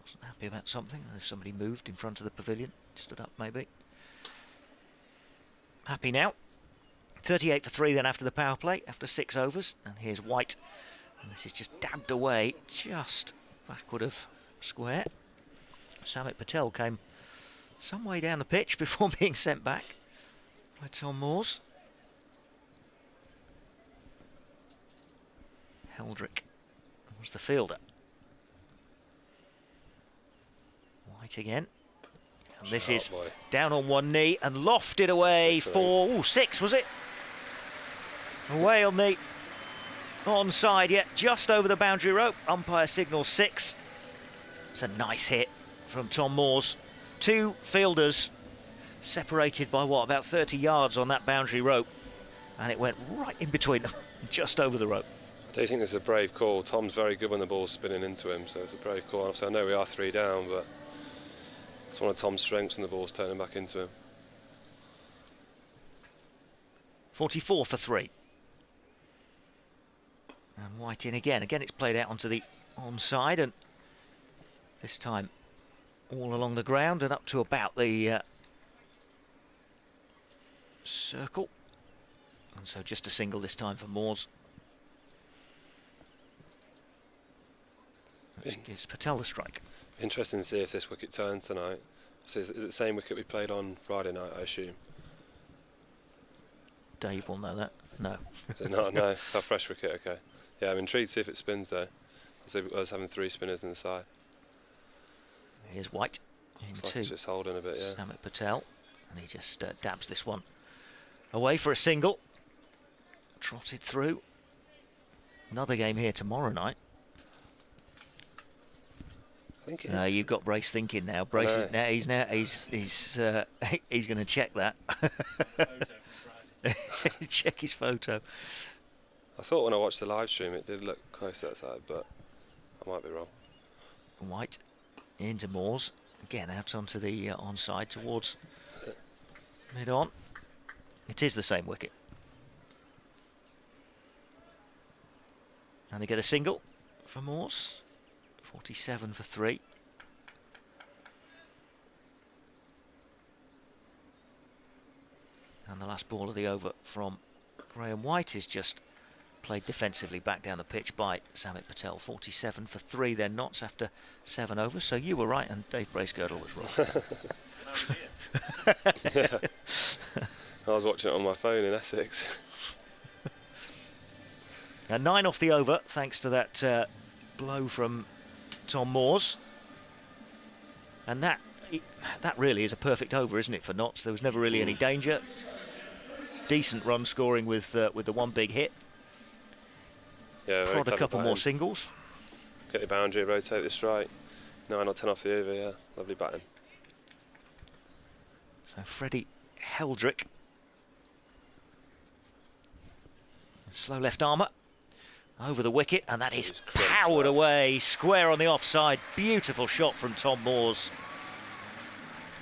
Wasn't happy about something. If somebody moved in front of the pavilion, stood up maybe. Happy now. 38 for 3 then after the power play, after 6 overs. And here's White. And this is just dabbed away, just backward of square. Samit Patel came some way down the pitch before being sent back by Tom Moores. Heldrick was the fielder. White again. And this is down on one knee and lofted away for 6, was it? Away on the onside, yet just over the boundary rope. Umpire signals 6. It's a nice hit from Tom Moores. 2 fielders separated by about 30 yards on that boundary rope, and it went right in between them, just over the rope. I do think this is a brave call. Tom's very good when the ball's spinning into him, so it's a brave call. Obviously, I know we are 3 down, but it's one of Tom's strengths when the ball's turning back into him. 44 for 3. And White in again. Again, it's played out onto the onside, and this time all along the ground and up to about the circle. And so just a single this time for Moores. Which gives Patel the strike. Interesting to see if this wicket turns tonight. So is it the same wicket we played on Friday night, I assume? Dave will know that. No. Is it not? No. A fresh wicket, okay. Yeah, I'm intrigued to see if it spins though. I was having 3 spinners in the side. Here's White Looks like into it's just holding a bit, yeah. Samit Patel. And he just dabs this one away for a single. Trotted through. Another game here tomorrow night. I think it is. You've got Brace thinking now. Brace is now he's going to check that. Check his photo. I thought when I watched the live stream it did look close to that side, but I might be wrong. White into Moores. Again out onto the onside towards mid-on. It is the same wicket. And they get a single for Moores. 47 for 3. And the last ball of the over from Graham White is just played defensively back down the pitch by Samit Patel. 47 for 3 then Notts after 7 overs. So you were right and Dave Bracegirdle was wrong. Yeah. I was watching it on my phone in Essex. And 9 off the over thanks to that blow from Tom Moores. And that really is a perfect over, isn't it, for Notts? There was never really any danger. Decent run scoring with the one big hit. Yeah, Prod a couple more singles. Get the boundary, rotate the strike. 9 or 10 off the over, yeah. Lovely batting. So Freddie Heldrick. Slow left armour. Over the wicket, and that is powered away, square on the offside. Beautiful shot from Tom Moores.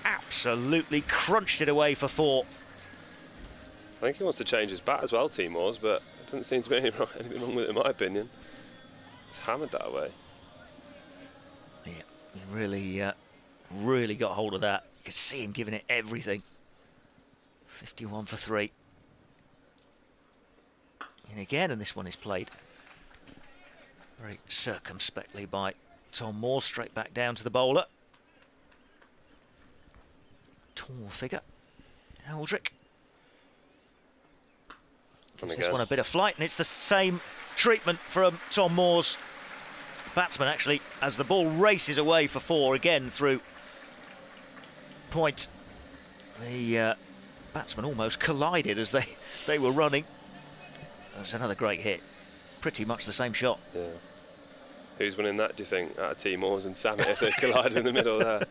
Absolutely crunched it away for 4. I think he wants to change his bat as well, T. Moores, but there doesn't seem to be anything wrong with it in my opinion. He's hammered that away. Yeah, he really got hold of that. You could see him giving it everything. 51 for 3. And again, and this one is played very circumspectly by Tom Moore, straight back down to the bowler. Tall figure, Heldrick. Gives this one a bit of flight, and it's the same treatment from Tom Moore's batsman, actually, as the ball races away for 4 again through point. The batsman almost collided as they were running. It was another great hit. Pretty much the same shot. Yeah. Who's winning that, do you think, out of T. Moores and Samit if they collide in the middle there?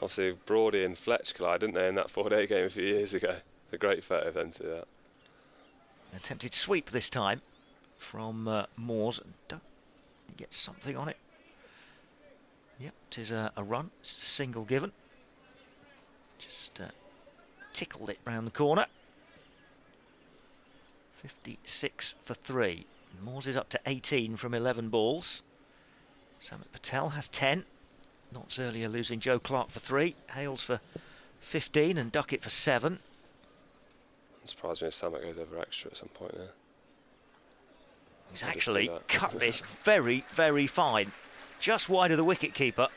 Obviously, Brody and Fletch collided, didn't they, in that 4-day game a few years ago? It's a great photo of them to do that. An attempted sweep this time from Moores. He gets something on it. Yep, it is a run. It's a single given. Just tickled it round the corner. 56 for 3. Moores is up to 18 from 11 balls. Samit Patel has 10. Notts earlier losing Joe Clark for 3. Hales for 15 and Duckett for 7. It surprised me if Samit goes over extra at some point there. He's actually cut this very, very fine. Just wide of the wicket keeper.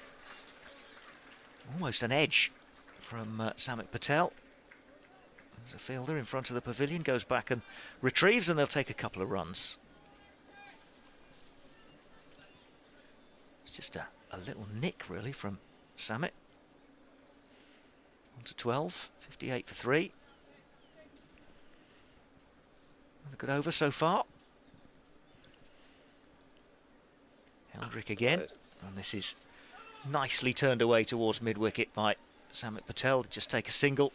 Almost an edge from Samit Patel. There's a fielder in front of the pavilion, goes back and retrieves, and they'll take a couple of runs. It's just a little nick, really, from Samit. On to 12, 58 for 3. Another good over so far. Heldrick again, and this is nicely turned away towards mid-wicket by Samit Patel. To just take a single.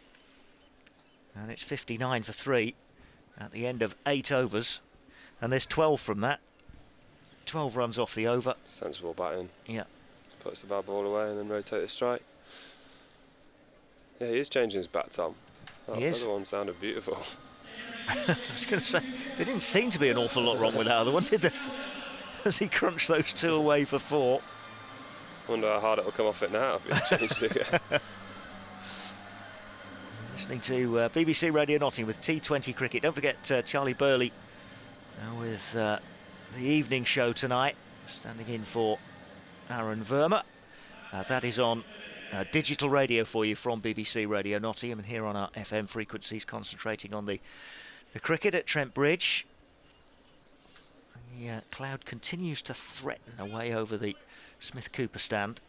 And it's 59 for 3 at the end of 8 overs. And there's 12 from that. 12 runs off the over. Sensible batting. Yeah. Puts the bad ball away and then rotate the strike. Yeah, he is changing his bat, Tom. He is. The other one sounded beautiful. I was going to say, there didn't seem to be an awful lot wrong with that other one, did there? As he crunched those 2 away for 4. Wonder how hard it'll come off it now if it's changed again. Listening to BBC Radio Nottingham with T20 Cricket. Don't forget Charlie Burley with the evening show tonight, standing in for Aaron Verma. That is on digital radio for you from BBC Radio Nottingham, and here on our FM frequencies, concentrating on the cricket at Trent Bridge. The cloud continues to threaten away over the Smith Cooper stand,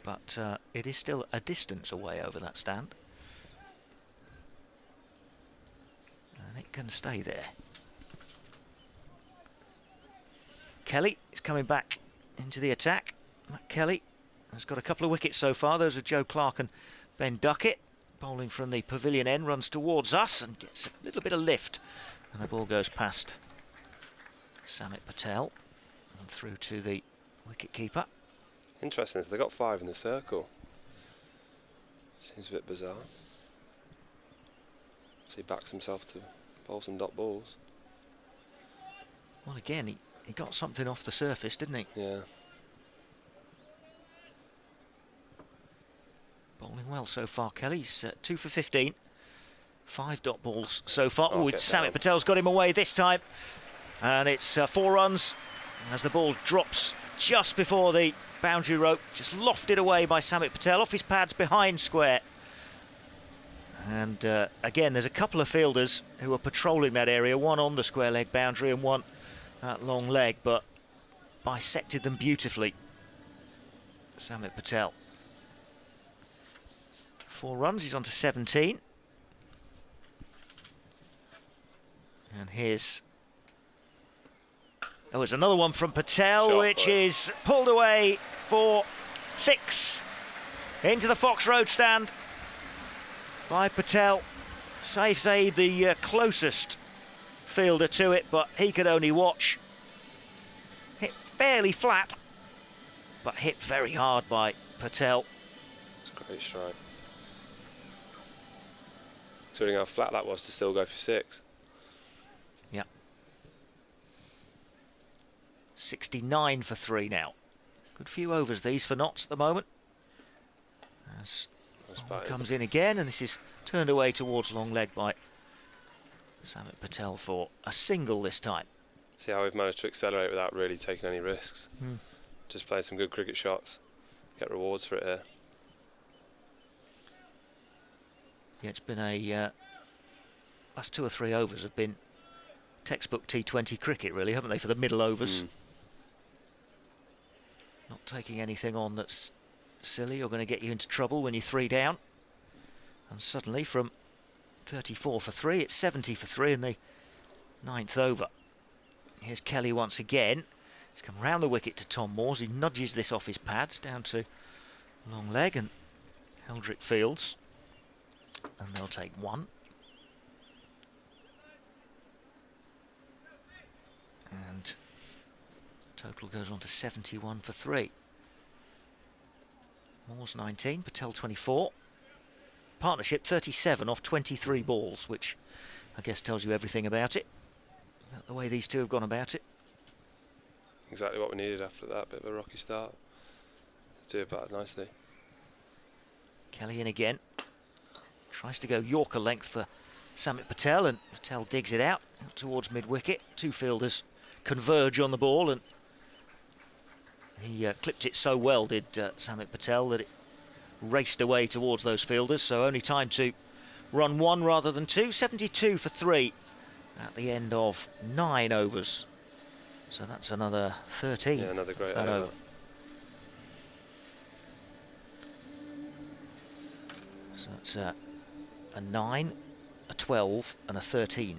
but it is still a distance away over that stand. And it can stay there. Kelly is coming back into the attack. Matt Kelly has got a couple of wickets so far. Those are Joe Clark and Ben Duckett. Bowling from the pavilion end, runs towards us and gets a little bit of lift. And the ball goes past Samit Patel and through to the wicket keeper. Interesting, so they got 5 in the circle. Seems a bit bizarre. So he backs himself to bowl some dot balls. Well, again, he got something off the surface, didn't he? Yeah. Bowling well so far, Kelly's 2 for 15. 5 dot balls so far. Oh, Samit Patel's got him away this time. And it's 4 runs as the ball drops just before the boundary rope. Just lofted away by Samit Patel off his pads behind square. And again, there's a couple of fielders who are patrolling that area. One on the square leg boundary and one at long leg, but bisected them beautifully. Samit Patel. 4 runs, he's on to 17. And here's... oh, it's another one from Patel, which is pulled away for 6. Into the Fox Road stand by Patel. Saif Zaid, the closest fielder to it, but he could only watch. Hit fairly flat, but hit very hard by Patel. It's a great strike. Considering how flat that was to still go for 6. Yeah. 69 for 3 now. Good few overs these for Notts at the moment. As comes in again, and this is turned away towards long leg by Samit Patel for a single this time. See how we've managed to accelerate without really taking any risks. Just playing some good cricket shots. Get rewards for it here. Yeah, it's been a... last 2 or 3 overs have been textbook T20 cricket, really, haven't they, for the middle overs? Not taking anything on that's silly or going to get you into trouble when you're 3 down. And suddenly, from 34 for 3, it's 70 for 3 in the 9th over. Here's Kelly once again. He's come round the wicket to Tom Moores. He nudges this off his pads down to long leg, and Heldrick fields. And they'll take 1. And total goes on to 71 for 3. Moores 19, Patel 24. Partnership 37 off 23 balls, which I guess tells you everything about it. About the way these two have gone about it. Exactly what we needed after that bit of a rocky start. Let's do it back nicely. Kelly in again. Tries to go Yorker length for Samit Patel, and Patel digs it out towards mid-wicket. 2 fielders converge on the ball, and he clipped it so well, did Samit Patel, that it raced away towards those fielders, so only time to run 1 rather than 2. 72 for 3 at the end of 9 overs. So that's another 13. Yeah, another great over. So that's a 9, a 12 and a 13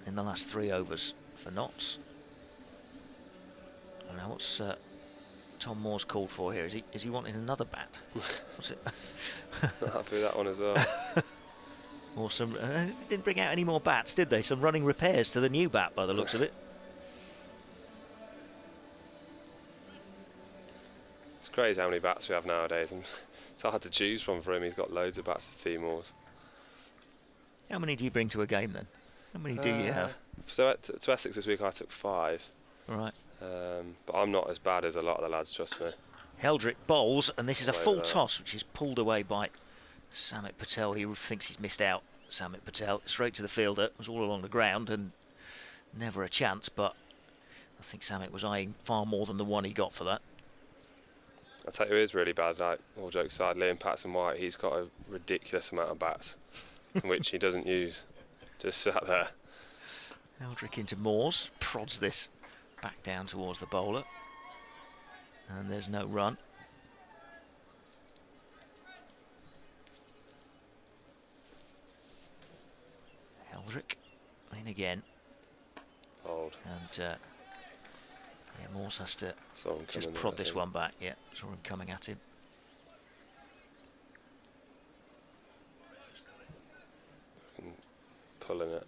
in the last 3 overs for Notts. I don't know, what's Tom Moores called for here? Is he wanting another bat? What's it? Not happy with that one as well. Or some... didn't bring out any more bats, did they? Some running repairs to the new bat by the looks of it. It's crazy how many bats we have nowadays, and it's hard to choose from for him. He's got loads of bats as T Moores. How many do you bring to a game then? How many do you have? So to Essex this week I took 5. Right. But I'm not as bad as a lot of the lads, trust me. Heldrick bowls, and this is a full toss, which is pulled away by Samit Patel, he thinks he's missed out. Samit Patel, straight to the fielder, was all along the ground and never a chance, but I think Samit was eyeing far more than the one he got for that. I'll tell you who is really bad, like, all jokes aside, Liam Patson-White, he's got a ridiculous amount of bats, which he doesn't use. Just sat there. Heldrick into Moores, prods this back down towards the bowler. And there's no run. Heldrick in again. Old. And yeah, Moores has to just there, prod this one back. Yeah, saw him coming at him. Pulling it.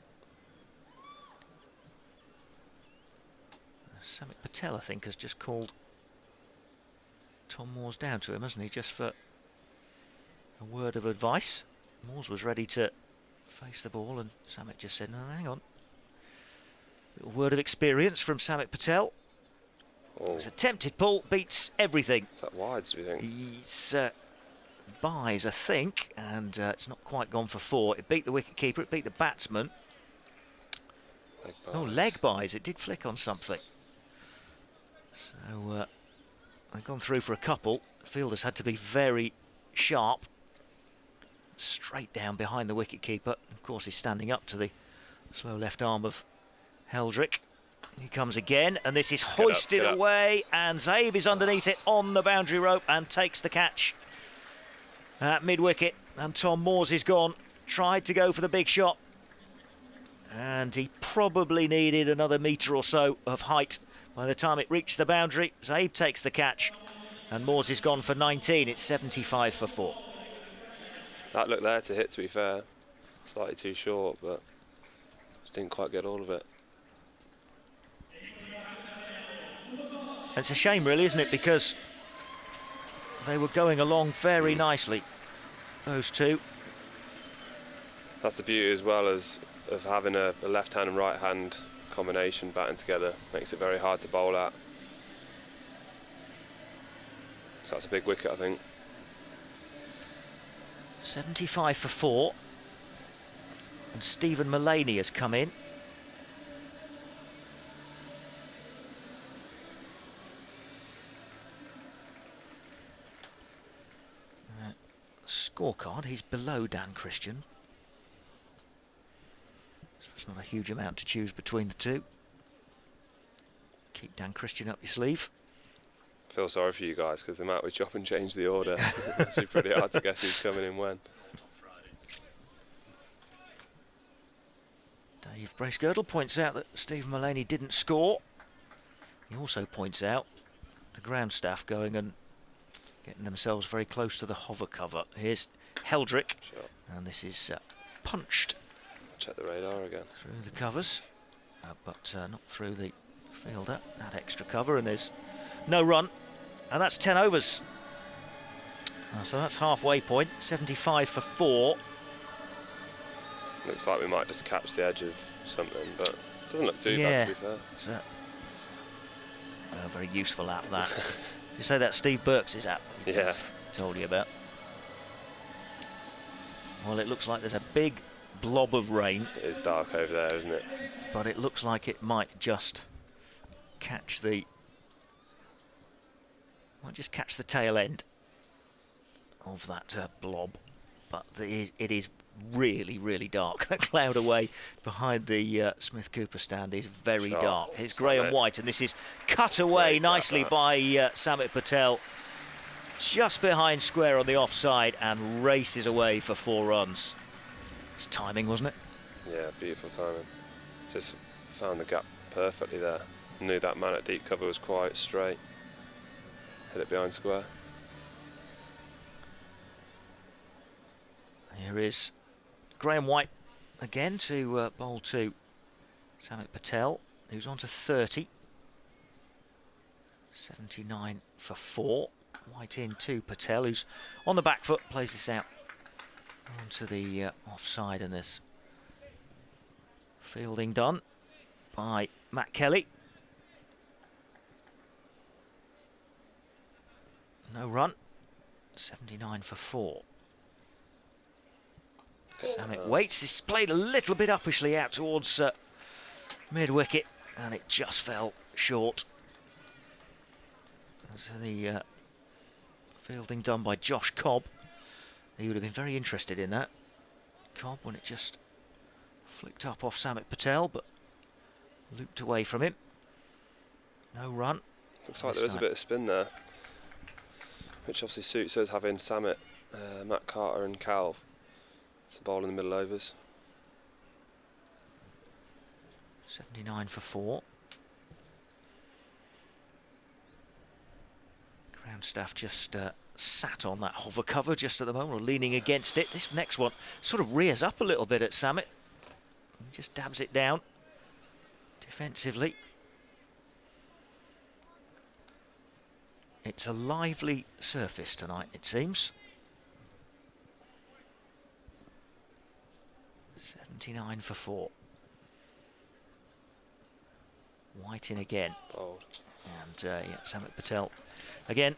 Samit Patel, I think, has just called Tom Moores down to him, hasn't he, just for a word of advice. Moores was ready to face the ball and Samit just said, no, hang on. Little word of experience from Samit Patel. Oh. It's a attempted pull, beats everything. Is that wides, do you think? He's buys, I think, and it's not quite gone for 4. It beat the wicket-keeper, it beat the batsman. Oh, leg buys, it did flick on something. So they've gone through for a couple. The fielders had to be very sharp. Straight down behind the wicket-keeper. Of course, he's standing up to the slow left arm of Heldrick. He comes again, and this is hoisted away, and Zaib is underneath it on the boundary rope and takes the catch at mid-wicket. And Tom Moores is gone. Tried to go for the big shot, and he probably needed another metre or so of height by the time it reached the boundary. Zaib takes the catch, and Moores is gone for 19. It's 75 for 4. That looked there to hit, to be fair. Slightly too short, but just didn't quite get all of it. It's a shame, really, isn't it? Because they were going along very nicely, those two. That's the beauty as well as of having a left hand and right hand combination batting together. Makes it very hard to bowl at. So that's a big wicket, I think. 75 for 4. And Stephen Mullaney has come in. Scorecard, he's below Dan Christian. So it's not a huge amount to choose between the two. Keep Dan Christian up your sleeve. I feel sorry for you guys because the amount we chop and change the order, it must be pretty hard to guess who's coming in when. Dave Bracegirdle points out that Stephen Mullaney didn't score. He also points out the ground staff going and getting themselves very close to the hover cover. Here's Heldrick, and this is punched. Check the radar again. Through the covers, but not through the fielder. That extra cover, and there's no run, and that's 10 overs. So that's halfway point, 75 for 4. Looks like we might just catch the edge of something, but it doesn't look too bad, to be fair. It's a very useful app, that. You say that Steve Burks' app? Yeah. Told you about. Well, it looks like there's a big blob of rain. It is dark over there, isn't it? But it looks like it might just catch the... might just catch the tail end of that blob. But it is really, really dark. That cloud away behind the Smith Cooper stand is very dark. It's grey and white, and this is cut away nicely by Samit Patel, just behind square on the offside, and races away for 4 runs. It's timing, wasn't it? Yeah, beautiful timing. Just found the gap perfectly there. Knew that man at deep cover was quite straight. Hit it behind square. Here is Graham White again to bowl to Samit Patel, who's on to 30. 79 for 4. White in to Patel, who's on the back foot, plays this out onto the offside, and there's fielding done by Matt Kelly. No run. 79 for 4. Samet waits. This played a little bit uppishly out towards mid-wicket, and it just fell short. So the fielding done by Josh Cobb. He would have been very interested in that. Cobb, when it just flicked up off Samet Patel, but looped away from him. No run. Looks like there is a bit of spin there, which obviously suits us, having Samet, Matt Carter and Cal to bowl in the middle overs. 79 for 4. Ground staff just sat on that hover cover just at the moment, or leaning against it. This next one sort of rears up a little bit at Samet. He just dabs it down defensively. It's a lively surface tonight, it seems. 79 for 4. White in again. Bold. And yeah, Samet Patel again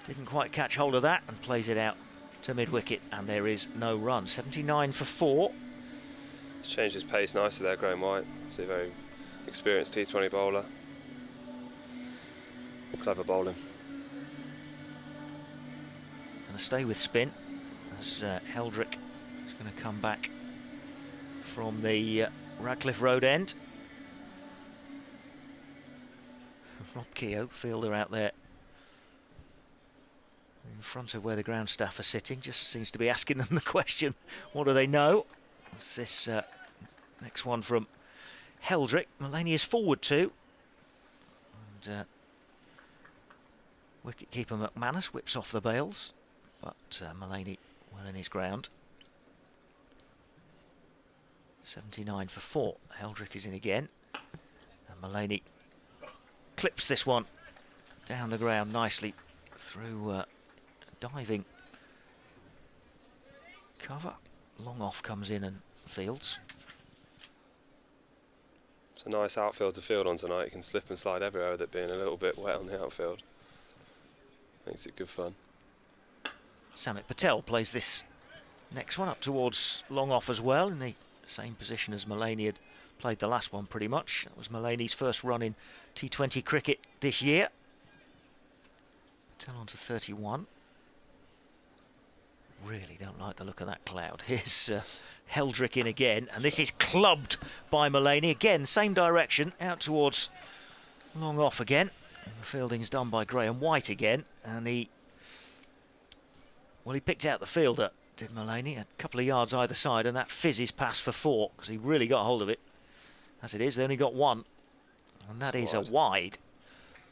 didn't quite catch hold of that and plays it out to mid-wicket, and there is no run. 79 for 4. He's changed his pace nicely there, Graham White. He's a very experienced T20 bowler. Clever bowling. Going to stay with spin as Heldrick is going to come back from the Radcliffe Road end. Rob Keogh, fielder out there in front of where the ground staff are sitting, just seems to be asking them the question, what do they know? It's this next one from Heldrick. Mullaney is forward too. And wicket-keeper McManus whips off the bails, but Mullaney well in his ground. 79 for 4. Heldrick is in again, and Mullaney clips this one down the ground nicely through diving cover. Long off comes in and fields. It's a nice outfield to field on tonight. You can slip and slide everywhere with it being a little bit wet on the outfield. Makes it good fun. Samet Patel plays this next one up towards long off as well, in the same position as Mullaney had played the last one pretty much. That was Mullaney's first run in T20 cricket this year. Patel on to 31. Really don't like the look of that cloud. Here's Heldrick in again, and this is clubbed by Mullaney. Again, same direction, out towards long off again. And the fielding's done by Graham White again, and he picked out the fielder, did Mullaney, a couple of yards either side, and that fizzes past for 4, because he really got hold of it. As it is, they only got 1, and that is a wide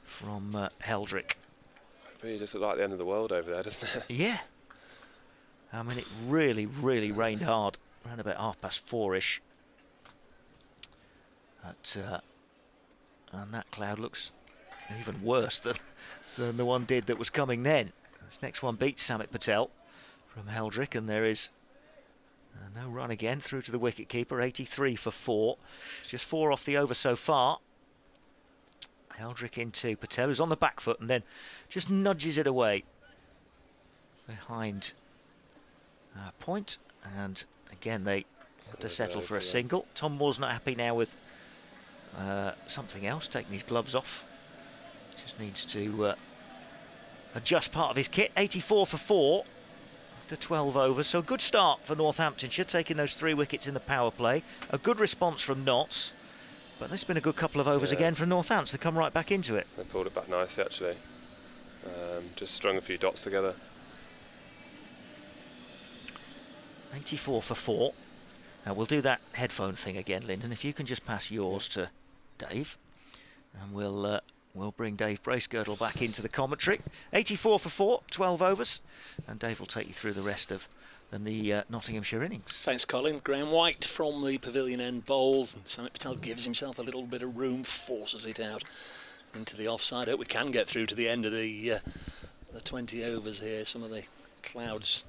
from Heldrick. It really just looked like the end of the world over there, doesn't it? Yeah. I mean, it really, really rained hard, around about 4:30-ish. And that cloud looks even worse than the one did that was coming then. This next one beats Samet Patel from Heldrick, and there is no run again through to the wicket-keeper. 83 for 4. It's just 4 off the over so far. Heldrick into Patel, who's on the back foot, and then just nudges it away behind point, and again they have to settle for a single. Tom Moore's not happy now with something else, taking his gloves off. Just needs to adjust part of his kit. 84 for 4 after 12 overs, so a good start for Northamptonshire, taking those 3 wickets in the power play. A good response from Notts, but there's been a good couple of overs again from Northampton. They come right back into it. They pulled it back nicely actually. Just strung a few dots together. 84 for 4. Now we'll do that headphone thing again, Lyndon. If you can just pass yours to Dave, and we'll bring Dave Bracegirdle back into the commentary. 84 for 4, 12 overs, and Dave will take you through the rest of the Nottinghamshire innings. Thanks, Colin. Graham White from the pavilion end bowls, and Samet Patel gives himself a little bit of room, forces it out into the offside. Hope we can get through to the end of the 20 overs here. Some of the clouds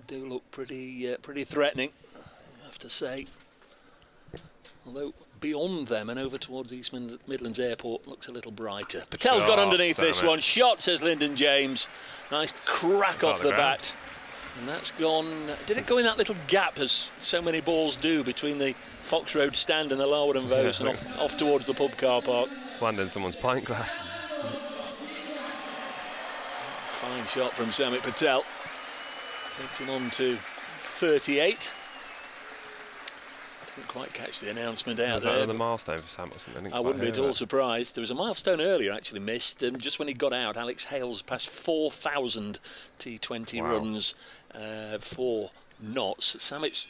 do look pretty threatening, I have to say. Although beyond them and over towards East Midlands Airport looks a little brighter. Patel's got underneath this one. Shot, says Lyndon James. Nice crack off the bat. And that's gone. Did it go in that little gap, as so many balls do, between the Fox Road stand and the Larwood and Vose, and off towards the pub car park? It's landed in someone's pint glass. Fine shot from Samit Patel. Takes him on to 38. Didn't quite catch the announcement out there. The milestone for Sam or something? I wouldn't be at all surprised. There was a milestone earlier actually missed. Just when he got out, Alex Hales passed 4,000 T20 runs, 4 knots. Samit's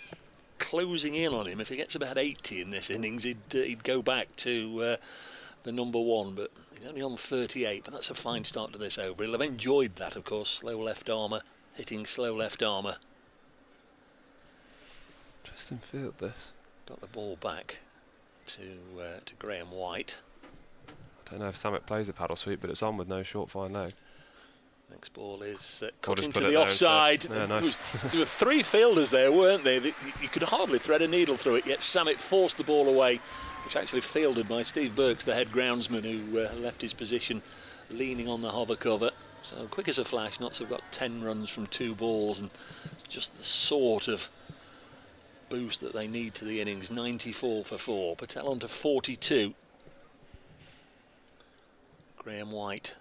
closing in on him. If he gets about 80 in this innings, he'd go back to the number 1, but he's only on 38. But that's a fine start to this over. He'll have enjoyed that, of course. Slow left armour, hitting slow left armour. Interesting field this. Got the ball back to Graham White. I don't know if Samit plays a paddle sweep, but it's on with no short fine leg. Next ball is cut into the the offside. Yeah, nice. There were 3 fielders there, weren't there? You could hardly thread a needle through it, yet Samit forced the ball away. It's actually fielded by Steve Burks, the head groundsman, who left his position leaning on the hover cover. So quick as a flash, Notts have got 10 runs from 2 balls, and just the sort of boost that they need to the innings. 94 for 4. Patel on to 42. Graham White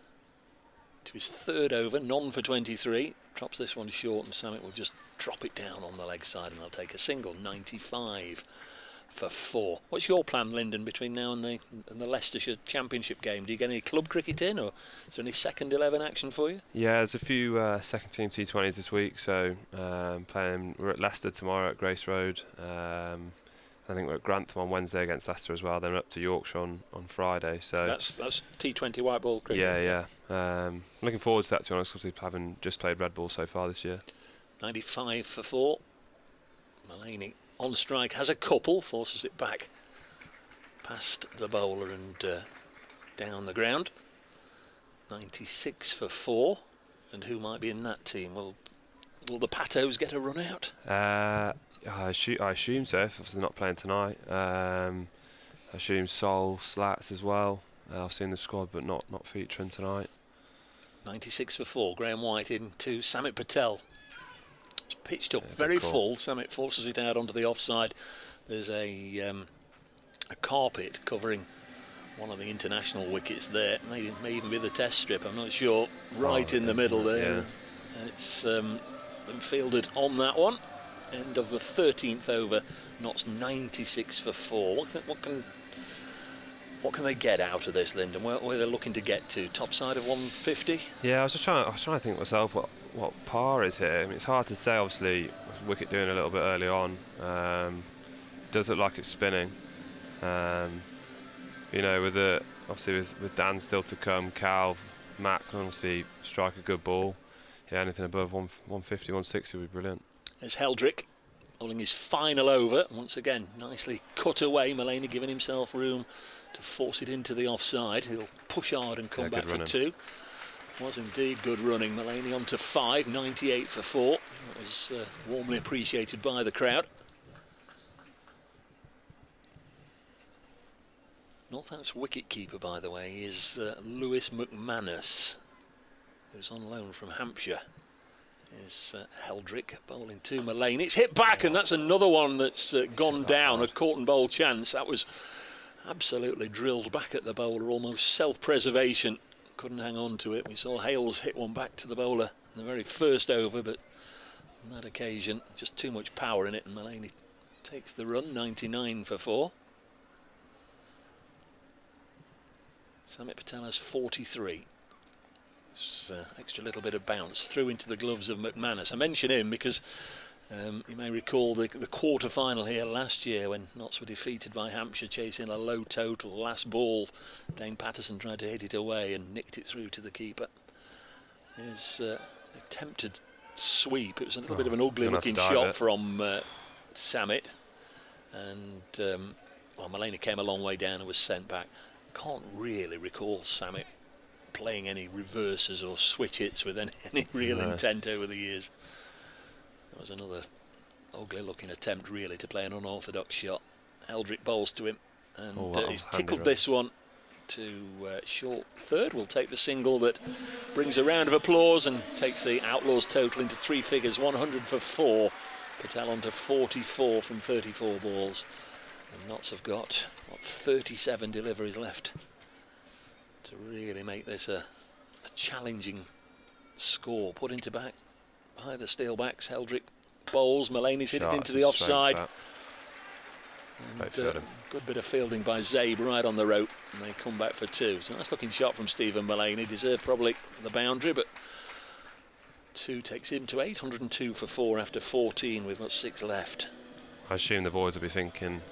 to his 3rd over, none for 23. Drops this one short, and Samit will just drop it down on the leg side, and they'll take a single. 95 for 4. What's your plan, Lyndon, between now and the Leicestershire Championship game? Do you get any club cricket in, or is there any second 11 action for you? Yeah, there's a few second team T20s this week, so we're at Leicester tomorrow at Grace Road. I think we're at Grantham on Wednesday against Leicester as well. Then we're up to Yorkshire on Friday. So that's T20 white ball cricket. Yeah. Looking forward to that, to be honest, because having just played red ball so far this year. 95 for 4. Mullaney on strike, has a couple, forces it back past the bowler and down the ground. 96 for 4. And who might be in that team? Will the Patos get a run out? I assume so, if they're not playing tonight. I assume Sol, Slats as well. I've seen the squad, but not featuring tonight. 96 for 4. Graham White into Samit Patel. It's pitched up very full. Samit forces it out onto the offside. There's a carpet covering one of the international wickets there. May even be the test strip, I'm not sure. Right in the middle there. Yeah. It's been fielded on that one. End of the 13th over. Notts 96 for 4. What can they get out of this, Lyndon? Where are they looking to get to? Top side of 150? Yeah, I was trying to think myself what par is here. I mean, it's hard to say. Obviously, wicket doing a little bit early on. Does look like it's spinning. You know, with Dan still to come, Cal, Mac can obviously strike a good ball. Yeah, anything above 150, 160 would be brilliant. There's Heldrick bowling his final over. Once again, nicely cut away. Mullaney giving himself room to force it into the offside. He'll push hard and come back for 2. Was indeed good running. Mullaney on to 5, 98 for 4. That was warmly appreciated by the crowd. Northampton's wicket-keeper, by the way, is Lewis McManus, who's on loan from Hampshire. Is Heldrick bowling to Mullaney. It's hit back, and that's another one that's gone down, a caught and bowl chance. That was absolutely drilled back at the bowler, almost self-preservation. Couldn't hang on to it. We saw Hales hit one back to the bowler in the very first over, but on that occasion, just too much power in it, and Mullaney takes the run. 99 for 4. Samit Patel has 43. It's extra little bit of bounce through into the gloves of McManus. I mention him because you may recall the quarter-final here last year when Notts were defeated by Hampshire, chasing a low total. Last ball, Dane Patterson tried to hit it away and nicked it through to the keeper. His attempted sweep. It was a little bit of an ugly-looking shot from Samit, and Mullaney came a long way down and was sent back. Can't really recall Samit playing any reverses or switch hits with any real intent over the years. That was another ugly looking attempt really to play an unorthodox shot. Heldrick bowls to him, and he's tickled this one to short third will take the single that brings a round of applause and takes the Outlaws total into 3 figures, 100 for 4. Patel on to 44 from 34 balls. And Notts have got, what, 37 deliveries left to really make this a challenging score. Put into back by the Steelbacks. Heldrick bowls, Mulaney's hit it into the offside. And, good bit of fielding by Zabe right on the rope, and they come back for 2. So nice looking shot from Stephen Mulaney. Deserved probably the boundary, but 2 takes him to 802 for 4 after 14. We've got 6 left. I assume the boys will be thinking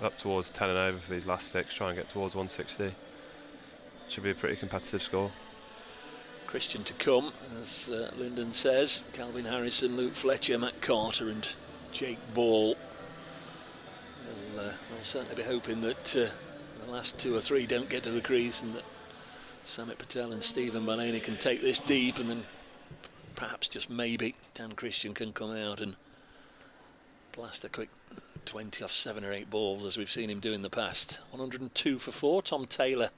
up towards 10 and over for these last 6, try and get towards 160. Should be a pretty competitive score. Christian to come, as Lyndon says. Calvin Harrison, Luke Fletcher, Matt Carter and Jake Ball. I'll certainly be hoping that the last 2 or 3 don't get to the crease, and that Samit Patel and Stephen Mulaney can take this deep, and then perhaps just maybe Dan Christian can come out and blast a quick 20 off 7 or 8 balls as we've seen him do in the past. 102 for 4. Tom Taylor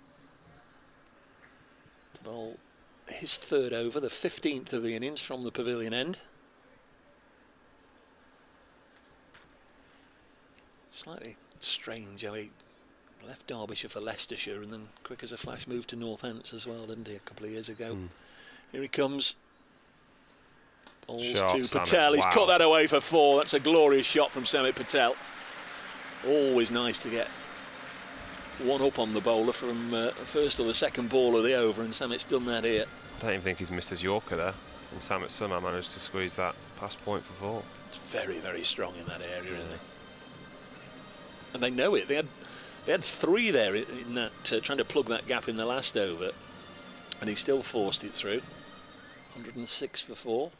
to bowl his 3rd over, the 15th of the innings from the pavilion end. Slightly strange how he left Derbyshire for Leicestershire and then quick as a flash moved to Northamptonshire as well, didn't he, a couple of years ago. Here he comes. Balls to Patel. He's cut that away for 4. That's a glorious shot from Samit Patel. Always nice to get one up on the bowler from the first or the second ball of the over, and Samit's done that here. I don't even think he's missed his Yorker there, and Samit somehow managed to squeeze that past point for 4. It's very, very strong in that area, isn't he? And they know it. They had 3 there in that trying to plug that gap in the last over, and he still forced it through. 106 for 4.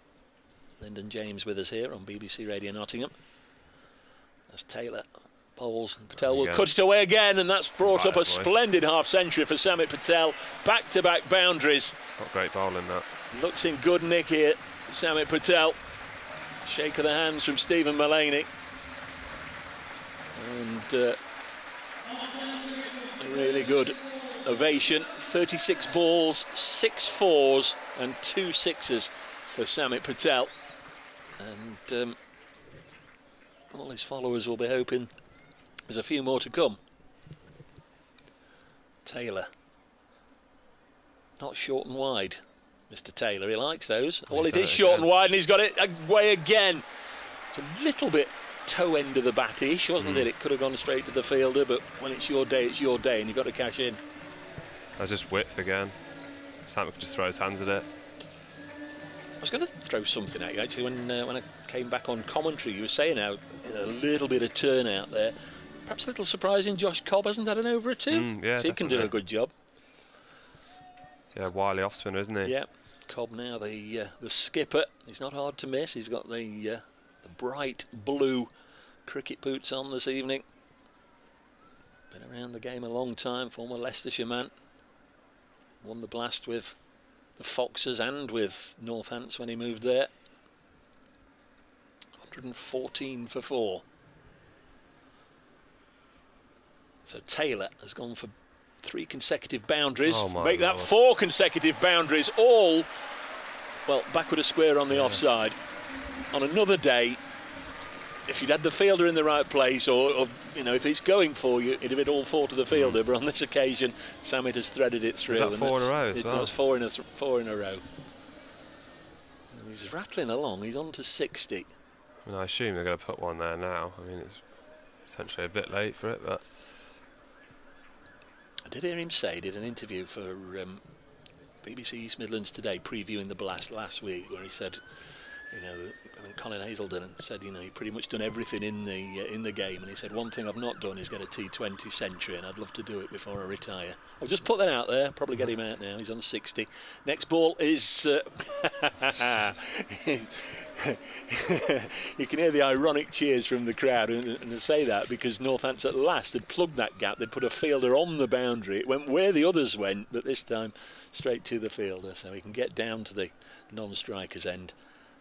Lyndon James with us here on BBC Radio Nottingham. As Taylor bowls, and Patel will cut it away again, and that's brought up a splendid half-century for Samit Patel. Back-to-back boundaries. It's not great bowling, that. Looks in good nick here, Samit Patel. Shake of the hands from Stephen Mulaney. And a really good ovation. 36 balls, 6 4s and 2 6s for Samit Patel. And all his followers will be hoping there's a few more to come. Taylor. Not short and wide, Mr. Taylor. He likes those. Well, it is short and wide, and he's got it away again. It's a little bit toe end of the bat-ish, wasn't it? It could have gone straight to the fielder, but when it's your day, and you've got to cash in. That's just width again. Sam could just throw his hands at it. I was going to throw something at you actually when I came back on commentary. You were saying how a little bit of turn out there. Perhaps a little surprising. Josh Cobb hasn't had an over at 2. Yeah, so he can do a good job. Yeah, wily off spinner, isn't he? Yeah, Cobb now the skipper. He's not hard to miss. He's got the bright blue cricket boots on this evening. Been around the game a long time, former Leicestershire man. Won the Blast with the Foxes and with Northants when he moved there. 114 for 4. So Taylor has gone for 3 consecutive boundaries. Make that 4 consecutive boundaries, all, well, backward a square on the offside. On another day, if you'd had the fielder in the right place, or you know, if it's going for you, it'd have been all 4 to the fielder. But on this occasion, Samit has threaded it through. Is that 4 in a row? It's 4 in a row. And he's rattling along. He's on to 60. I mean, I assume they're going to put one there now. I mean, it's potentially a bit late for it, but I did hear him say, he did an interview for BBC East Midlands Today, previewing the Blast last week, where he said, you know, I think Colin Hazelden said, you know, he pretty much done everything in the game, and he said, one thing I've not done is get a T20 century, and I'd love to do it before I retire. I'll just put that out there, probably get him out now. He's on 60. Next ball is you can hear the ironic cheers from the crowd, and I say that because Northants at last had plugged that gap. They'd put a fielder on the boundary. It went where the others went, but this time straight to the fielder, so he can get down to the non-striker's end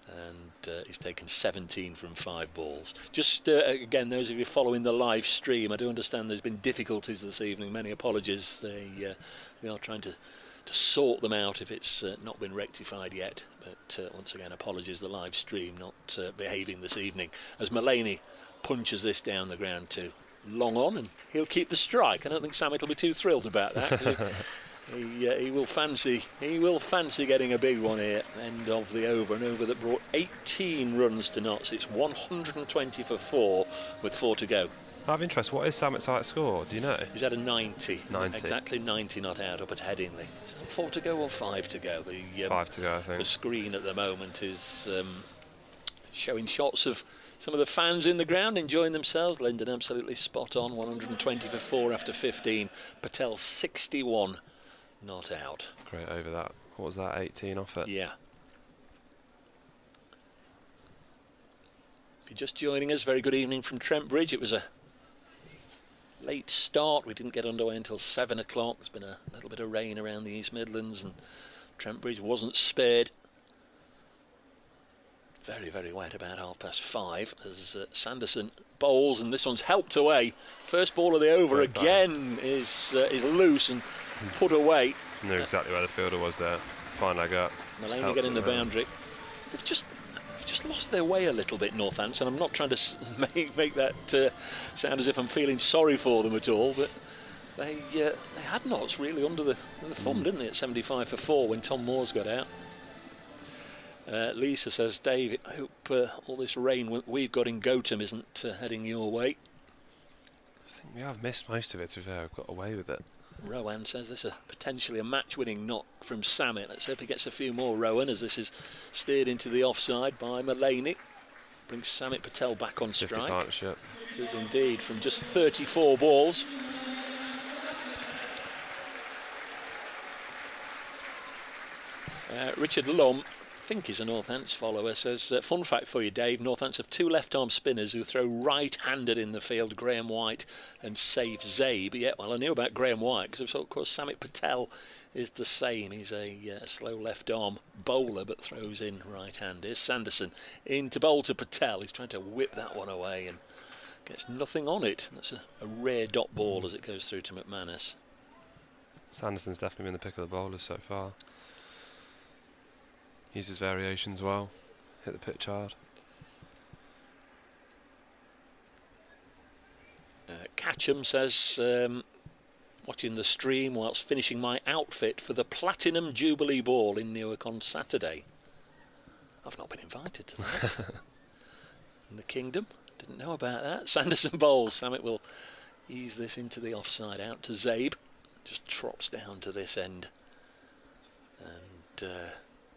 and he's taken 17 from 5 balls. Just again, those of you following the live stream, I do understand there's been difficulties this evening. Many apologies. They are trying to sort them out if it's not been rectified yet. But once again, apologies, the live stream not behaving this evening, as Mullaney punches this down the ground too. Long on, and he'll keep the strike. I don't think Samet will be too thrilled about that. He will fancy getting a big one here. End of the over, an over that brought 18 runs to Notts. It's 120 for 4 with 4 to go. I have interest. What is Samet's height score? Do you know? He's had a 90. 90. Exactly 90 not out up at Headingley. Is that 4 to go or 5 to go? 5 to go, I think. The screen at the moment is showing shots of some of the fans in the ground enjoying themselves. Linden absolutely spot on. 120 for 4 after 15. Patel 61 not out. Great over that. What was that? 18 off it? Yeah. If you're just joining us, very good evening from Trent Bridge. It was a late start. We didn't get underway until 7 o'clock. There's been a little bit of rain around the East Midlands, and Trent Bridge wasn't spared. Very, very wet about 5:30 as Sanderson bowls, and this one's helped away. First ball of the over again is loose and put away. Knew exactly where the fielder was there. Fine leg up. Mullaney getting the boundary. They've just lost their way a little bit, Northampton. I'm not trying to make that sound as if I'm feeling sorry for them at all, but they had Notts really under the thumb, didn't they, at 75 for 4 when Tom Moore's got out. Lisa says, Dave, I hope all this rain we've got in Gotham isn't heading your way. I think we have missed most of it, to be fair. We've got away with it. Rowan says this is potentially a match-winning knock from Samet. Let's hope he gets a few more, Rowan, as this is steered into the offside by Mullaney. Brings Samet Patel back on strike. Partnership. It is indeed, from just 34 balls. Richard Lum, I think he's a Northants follower, says, fun fact for you, Dave, Northants have 2 left-arm spinners who throw right-handed in the field, Graham White and Saif Zabe. Yeah, well, I knew about Graham White because, of course, Samet Patel is the same. He's a slow left-arm bowler but throws in right-hand. Here's Sanderson in to bowl to Patel. He's trying to whip that one away and gets nothing on it. That's a rare dot ball as it goes through to McManus. Sanderson's definitely been the pick of the bowlers so far. Uses variations well, hit the pitch hard. Catcham says, watching the stream whilst finishing my outfit for the Platinum Jubilee Ball in Newark on Saturday. I've not been invited to that. In the Kingdom, didn't know about that. Sanderson bowls. Samet will ease this into the offside, out to Zabe. Just trots down to this end. And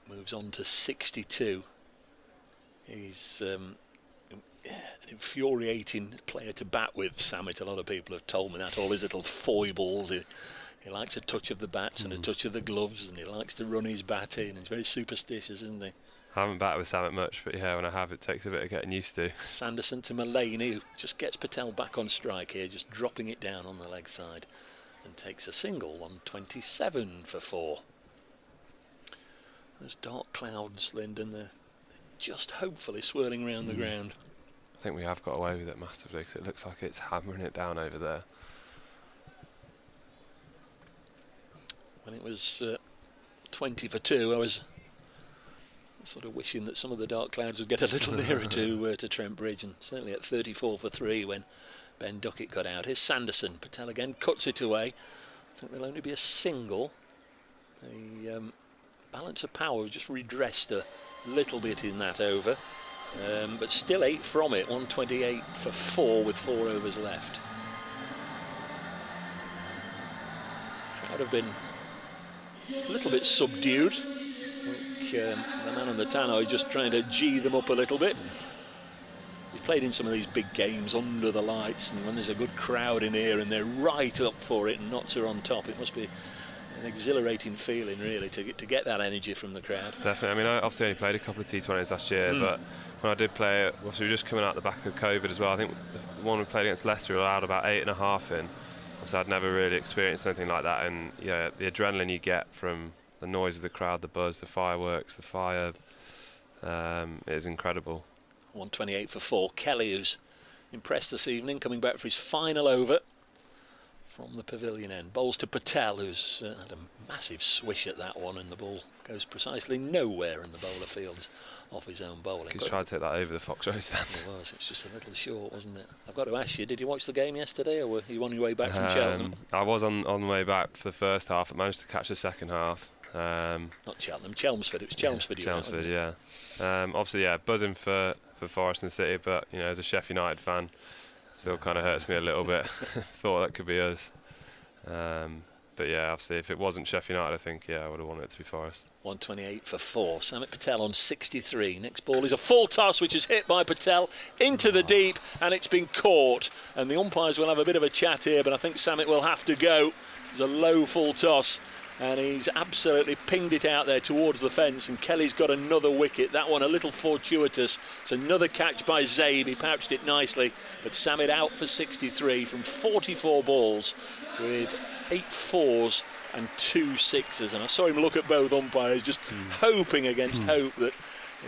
moves on to 62. He's an infuriating player to bat with, Samet. A lot of people have told me that. All his little foibles. He likes a touch of the bats and a touch of the gloves, and he likes to run his bat in. He's very superstitious, isn't he? I haven't batted with Samet much, but yeah, when I have, it takes a bit of getting used to. Sanderson to Mullaney, who just gets Patel back on strike here, just dropping it down on the leg side, and takes a single. 127 for 4. Those dark clouds, Lyndon, they're just hopefully swirling around the ground. I think we have got away with it massively because it looks like it's hammering it down over there. When it was 20 for 2, I was sort of wishing that some of the dark clouds would get a little nearer to Trent Bridge, and certainly at 34 for 3 when Ben Duckett got out. Here's Sanderson. Patel again cuts it away. I think there'll only be a single. The balance of power just redressed a little bit in that over, but still 8 from it. 128 for 4 with 4 overs left. Crowd have been a little bit subdued. I think the man on the tannoy just trying to gee them up a little bit. He's played in some of these big games under the lights, and when there's a good crowd in here and they're right up for it and Notts are on top, it must be an exhilarating feeling, really, to get that energy from the crowd. Definitely. I mean, I obviously only played a couple of T20s last year, but when I did play it, we were just coming out the back of COVID as well. I think the one we played against Leicester, we allowed about 8.5 in. So I'd never really experienced anything like that, and yeah, the adrenaline you get from the noise of the crowd, the buzz, the fireworks, the fire, It is incredible. 128 for 4. Kelly, who's impressed this evening, coming back for his final over from the pavilion end. Bowls to Patel, who's had a massive swish at that one, and the ball goes precisely nowhere in the bowler fields off his own bowling. He's tried to take that over the Fox Road stand. It was. It's just a little short, wasn't it? I've got to ask you, did you watch the game yesterday, or were you on your way back from Cheltenham? I was on the way back for the first half. I managed to catch the second half. Not Cheltenham, Chelmsford. It was Chelmsford. Chelmsford, yeah. Obviously, yeah, buzzing for Forest in the City, but you know, as a Sheffield United fan, still kind of hurts me a little bit. Thought that could be us. But yeah, obviously, if it wasn't Sheffield United, I think, yeah, I would have wanted it to be Forest. 128 for 4. Samit Patel on 63. Next ball is a full toss, which is hit by Patel into the deep, and it's been caught. And the umpires will have a bit of a chat here, but I think Samit will have to go. It's a low full toss, and he's absolutely pinged it out there towards the fence, and Kelly's got another wicket. That one a little fortuitous. It's another catch by Zabe. He pouched it nicely, but Samit out for 63 from 44 balls with 8 4s and 2 6s, and I saw him look at both umpires, just hoping against hope that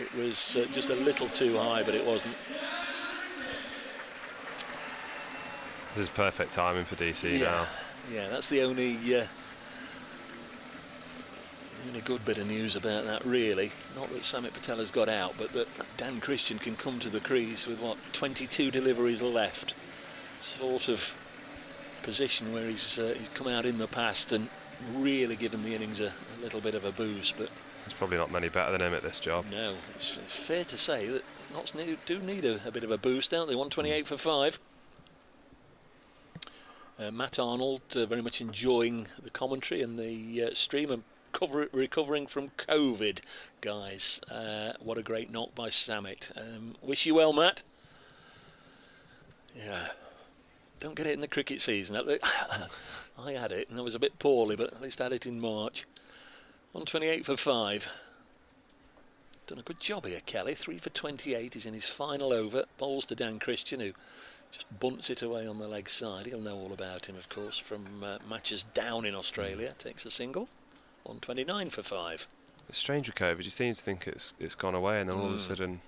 it was just a little too high, but it wasn't. This is perfect timing for DC now. Yeah, that's the only good bit of news about that, really. Not that Samit Patel has got out, but that Dan Christian can come to the crease with, 22 deliveries left. Sort of position where he's come out in the past and really given the innings a little bit of a boost, but there's probably not many better than him at this job. No, it's fair to say that Notts do need a bit of a boost, don't they? 128 for 5. Matt Arnold very much enjoying the commentary and the stream, and recovering from COVID, guys. What a great knock by Samit. Wish you well, Matt. Yeah. Don't get it in the cricket season. I had it and I was a bit poorly, but at least I had it in March. 128 for 5. Done a good job here, Kelly. 3 for 28. He's in his final over. Bowls to Dan Christian, who just bunts it away on the leg side. He'll know all about him, of course, from matches down in Australia. Takes a single. 129 for 5. It's strange with COVID. You seem to think it's gone away, and then all of a sudden,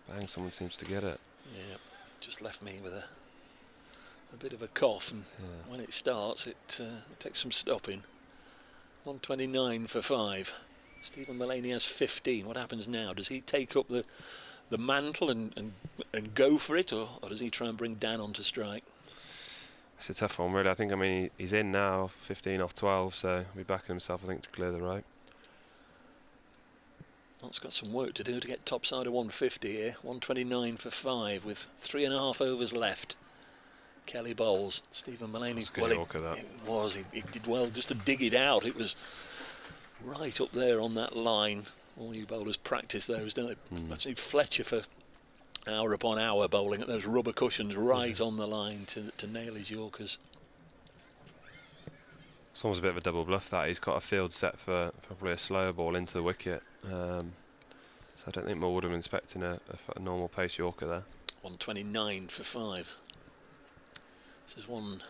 bang, someone seems to get it. Yeah, just left me with a bit of a cough, and when it starts, it takes some stopping. 129 for 5. Stephen Mullaney has 15. What happens now? Does he take up the mantle and go for it, or does he try and bring Dan onto strike? It's a tough one, really. I think, he's in now, 15 off 12, so he'll be backing himself, I think, to clear the rope. That's got some work to do to get topside of 150 here. 129 for 5 with 3.5 overs left. Kelly bowls. Stephen Mullaney. It was. He did well just to dig it out. It was right up there on that line. All you bowlers practice those, don't they? Actually, Fletcher for hour upon hour bowling at those rubber cushions right on the line to nail his Yorkers. It's almost a bit of a double bluff that. He's got a field set for probably a slower ball into the wicket. So I don't think Moore would have been expecting a normal pace Yorker there. 129 for 5. This is one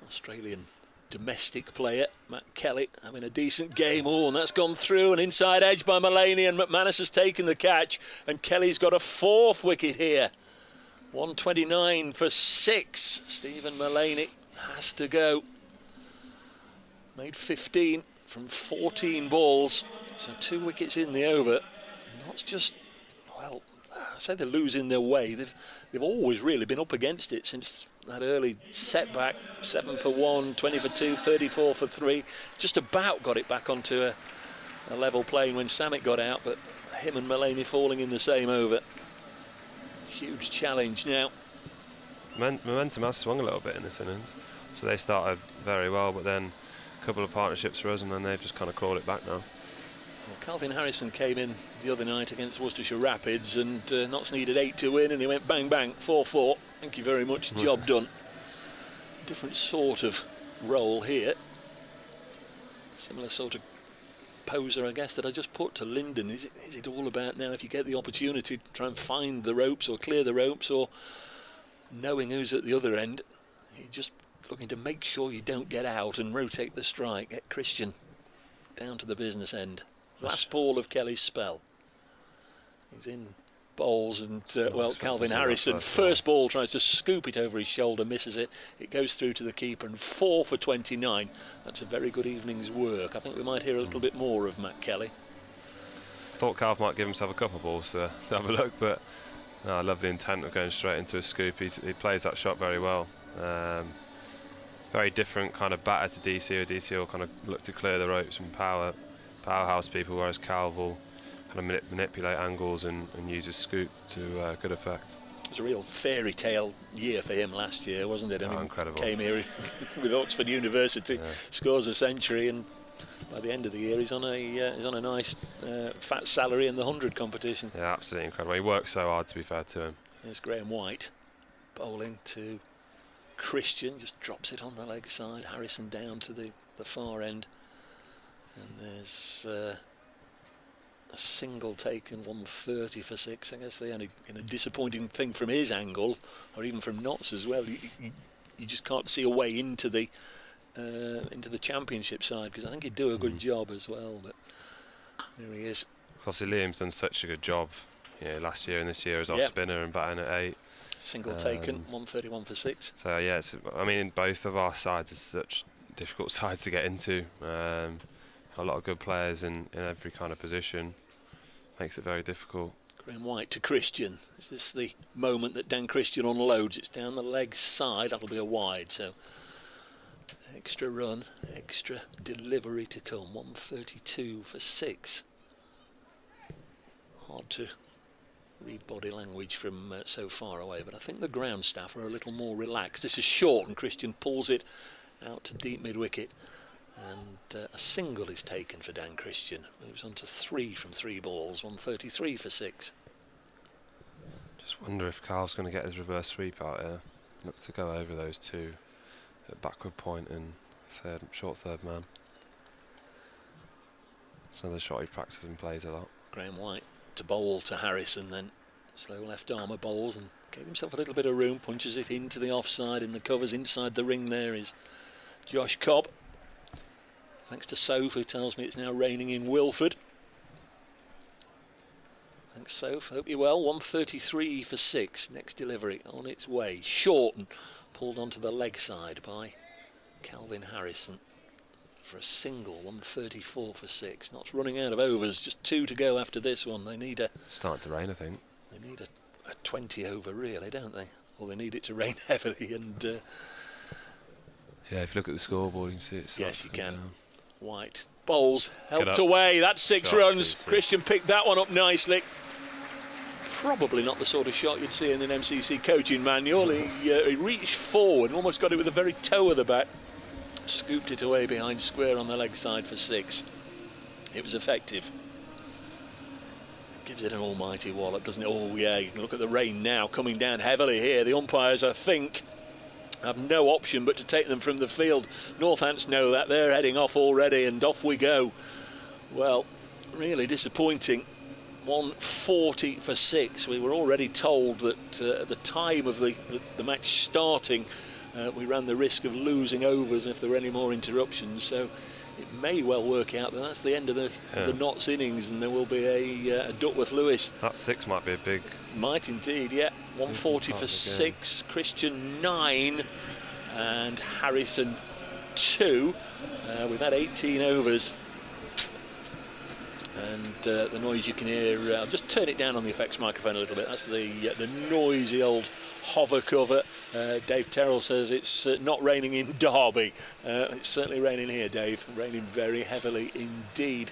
Australian domestic player, Matt Kelly, having a decent game. And that's gone through, an inside edge by Mullaney, and McManus has taken the catch, and Kelly's got a 4th wicket here. 129 for 6. Stephen Mullaney has to go. Made 15 from 14 balls, so 2 wickets in the over. Not just, well, I say they're losing their way. They've always really been up against it since that early setback. 7 for 1, 20 for 2, 34 for 3. Just about got it back onto a level plane when Samit got out, but him and Mullaney falling in the same over. Huge challenge now. Momentum has swung a little bit in this innings. So they started very well, but then a couple of partnerships for us, and then they've just kind of clawed it back now. Well, Calvin Harrison came in the other night against Worcestershire Rapids, and Notts needed 8 to win, and he went bang bang, 4-4. Thank you very much, job done. Different sort of role here. Similar sort of poser, I guess, that I just put to Lyndon. Is it all about now, if you get the opportunity, to try and find the ropes or clear the ropes, or knowing who's at the other end? You're just looking to make sure you don't get out and rotate the strike, get Christian down to the business end. Last ball of Kelly's spell. He's in bowls, and well, Calvin Harrison, first ball, tries to scoop it over his shoulder, misses it. It goes through to the keeper, and 4 for 29. That's a very good evening's work. I think we might hear a little bit more of Matt Kelly. Thought Calv might give himself a couple of balls to have a look, but no, I love the intent of going straight into a scoop. He plays that shot very well. Very different kind of batter to DC, or DC will kind of look to clear the ropes and powerhouse people, whereas Calv will kind of manipulate angles and use a scoop to good effect. It was a real fairy tale year for him last year, wasn't it? I mean, incredible. Came here with Oxford University, scores a century, and by the end of the year he's on a nice fat salary in the 100 competition. Yeah, absolutely incredible. He works so hard, to be fair to him. There's Graham White bowling to Christian, just drops it on the leg side. Harrison down to the far end, and there's a single taken, 130 for 6. I guess the only disappointing thing from his angle, or even from Knott's as well, you just can't see a way into the championship side, because I think he'd do a good job as well. But there he is. Obviously Liam's done such a good job, last year and this year as off spinner and batting at 8. Single taken, 131 for 6. So yeah, I mean, both of our sides are such difficult sides to get into. A lot of good players in every kind of position. Makes it very difficult. Graham White to Christian. Is this the moment that Dan Christian unloads? It's down the leg side. That'll be a wide. So extra run, extra delivery to come. 132 for 6. Hard to read body language from so far away, but I think the ground staff are a little more relaxed. This is short, and Christian pulls it out to deep mid-wicket, and a single is taken for Dan Christian. Moves on to 3 from 3 balls, 133 for 6. Just wonder if Carl's going to get his reverse sweep out here. Look to go over those two at backward point and short third man. It's another shot he practices and plays a lot. Graham White to bowl to Harrison, then slow left armour bowls and gave himself a little bit of room, punches it into the offside, in the covers inside the ring. There is Josh Cobb, thanks to Soph, who tells me it's now raining in Wilford. Thanks Soph, hope you're well. 133 for 6. Next delivery on its way, short and pulled onto the leg side by Calvin Harrison for a single. 134 for 6. Not running out of overs, just 2 to go after this one. They need a... Starting to rain, I think. They need a 20 over really, don't they? Or they need it to rain heavily, and yeah, if you look at the scoreboard you can see it. Yes, you can. Down. White bowls, helped away. That's 6 runs. Christian picked that one up nicely. Probably not the sort of shot you'd see in an MCC coaching manual. He reached forward and almost got it with the very toe of the bat. Scooped it away behind square on the leg side for 6. It was effective. Gives it an almighty wallop, doesn't it? Oh yeah, you can look at the rain now coming down heavily here. The umpires, I think, have no option but to take them from the field. Northants know that. They're heading off already, and off we go. Well, really disappointing. 140 for 6. We were already told that at the time of the match starting, we ran the risk of losing overs if there were any more interruptions. So it may well work out that that's the end of the Notts innings, and there will be a Duckworth-Lewis. That 6 might be a big... Might indeed, yeah. 140 for 6. Christian 9 and Harrison 2. We've had 18 overs. And the noise you can hear, I'll just turn it down on the effects microphone a little bit. That's the noisy old hover cover. Dave Terrell says it's not raining in Derby. It's certainly raining here, Dave. Raining very heavily indeed.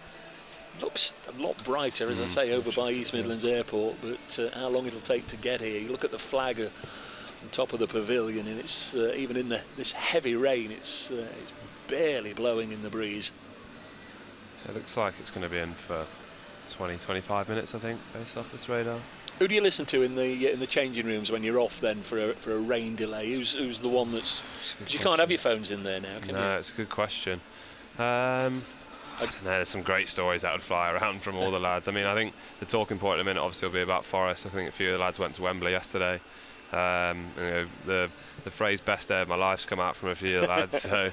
Looks a lot brighter, as I say, over by East Midlands Airport, but how long it'll take to get here. You look at the flag on top of the pavilion, and it's even in this heavy rain, it's barely blowing in the breeze. It looks like it's going to be in for 20-25 minutes, I think, based off this radar. Who do you listen to in the changing rooms when you're off then for a rain delay? Who's the one that's... Because you can't have your phones in there now, can you? No, it's a good question. I don't know, there's some great stories that would fly around from all the lads. I mean, I think the talking point in a minute obviously will be about Forest. I think a few of the lads went to Wembley yesterday. The phrase "best day of my life's" come out from a few of the lads. So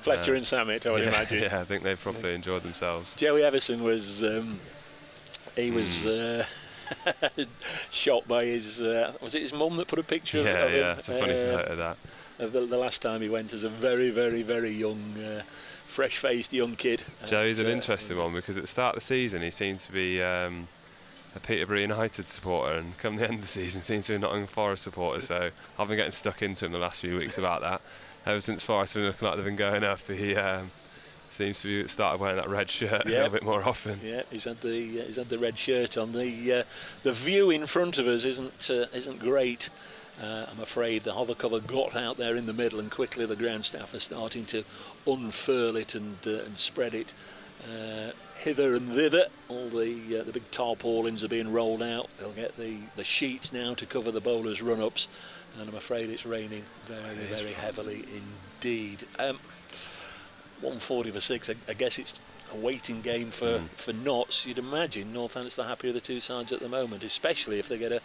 Fletcher and Samet, I would imagine. Yeah, I think they've probably enjoyed themselves. Joey Everson was he was shot by his, was it his mum that put a picture of him? Yeah, it's a funny photo, that. The last time he went as a very, very, very young, fresh-faced young kid. Joe's an interesting one, because at the start of the season he seemed to be a Peterborough United supporter, and come the end of the season seems to be a Nottingham Forest supporter, so I've been getting stuck into him the last few weeks about that. Ever since Forest have been looking like they've been going up, he seems to be started wearing that red shirt a little bit more often. Yeah, he's had the red shirt on. The view in front of us isn't great. I'm afraid the hover cover got out there in the middle, and quickly the ground staff are starting to unfurl it and spread it hither and thither. All the big tarpaulins are being rolled out. They'll get the sheets now to cover the bowlers' run-ups, and I'm afraid it's raining very, very heavily indeed. 140 for 6. I guess it's a waiting game for Notts. You'd imagine Northampton's the happier of the two sides at the moment, especially if they get a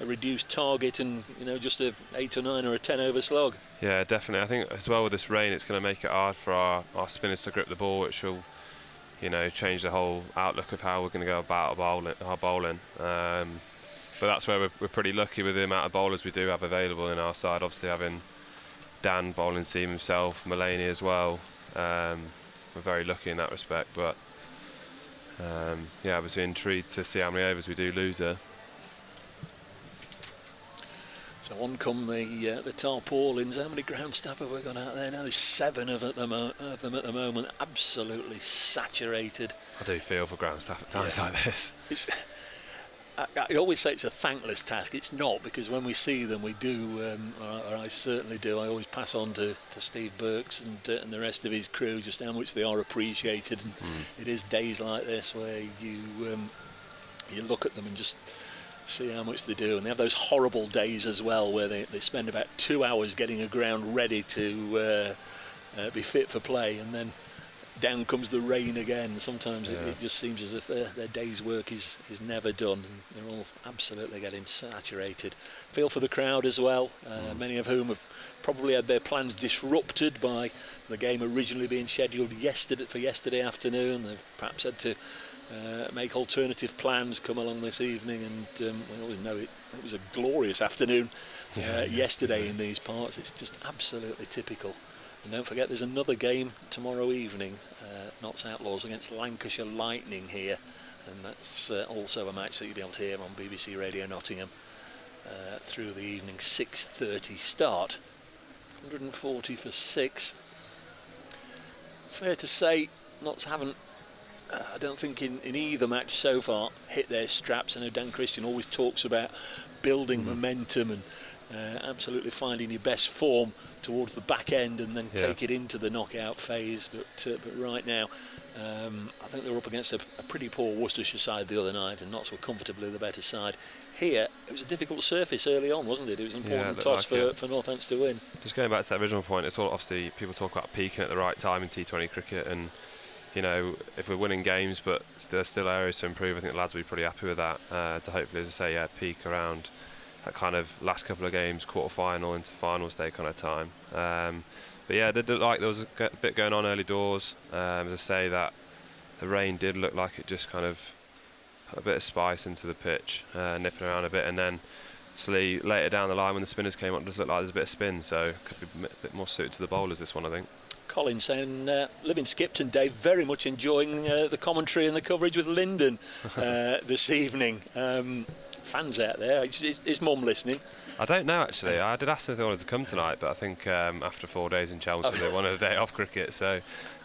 reduced target and just a 8 or 9 or a 10 over slog. Yeah, definitely. I think as well with this rain, it's going to make it hard for our spinners to grip the ball, which will change the whole outlook of how we're going to go about our bowling. But that's where we're pretty lucky with the amount of bowlers we do have available in our side. Obviously having Dan bowling team himself, Mulaney as well. We're very lucky in that respect, but I was intrigued to see how many overs we do lose there. So on come the tarpaulins. How many ground staff have we got out there now? There's 7 of them at the moment. Absolutely saturated. I do feel for ground staff at times like this. I always say it's a thankless task. It's not, because when we see them, we do, or I certainly do. I always pass on to Steve Burks and the rest of his crew just how much they are appreciated. And it is days like this where you look at them and just see how much they do. And they have those horrible days as well where they spend about 2 hours getting a ground ready to be fit for play, and then down comes the rain again. Sometimes it just seems as if their day's work is never done, and they're all absolutely getting saturated. Feel for the crowd as well, many of whom have probably had their plans disrupted by the game originally being scheduled for yesterday afternoon. They've perhaps had to make alternative plans come along this evening, and we always know it was a glorious afternoon yesterday in these parts. It's just absolutely typical. And don't forget, there's another game tomorrow evening, Notts Outlaws against Lancashire Lightning here, and that's also a match that you'll be able to hear on BBC Radio Nottingham through the evening. 6:30 start. 140 for 6. Fair to say, Notts haven't, I don't think in either match so far, hit their straps. I know Dan Christian always talks about building momentum and absolutely finding your best form towards the back end and then take it into the knockout phase, but right now I think they were up against a pretty poor Worcestershire side the other night, and Notts were comfortably the better side. Here it was a difficult surface early on, wasn't it? It was an important toss for Northampton to win. Just going back to that original point, it's all obviously people talk about peaking at the right time in T20 cricket, and if we're winning games but there's still areas to improve, I think the lads will be pretty happy with that, to hopefully, as I say, peak around that kind of last couple of games, quarter-final into finals day kind of time. But yeah, it did look like there was a bit going on early doors. As I say, that the rain did look like it just kind of put a bit of spice into the pitch, nipping around a bit, and then slowly later down the line when the spinners came up, it does look like there's a bit of spin, so it could be a bit more suited to the bowlers, this one, I think. Colin saying, live in Skipton, Dave, very much enjoying the commentary and the coverage with Lyndon this evening. Fans out there, is Mum listening? I don't know, actually. I did ask them if they wanted to come tonight, but I think after 4 days in Chelmsford they wanted a day off cricket, so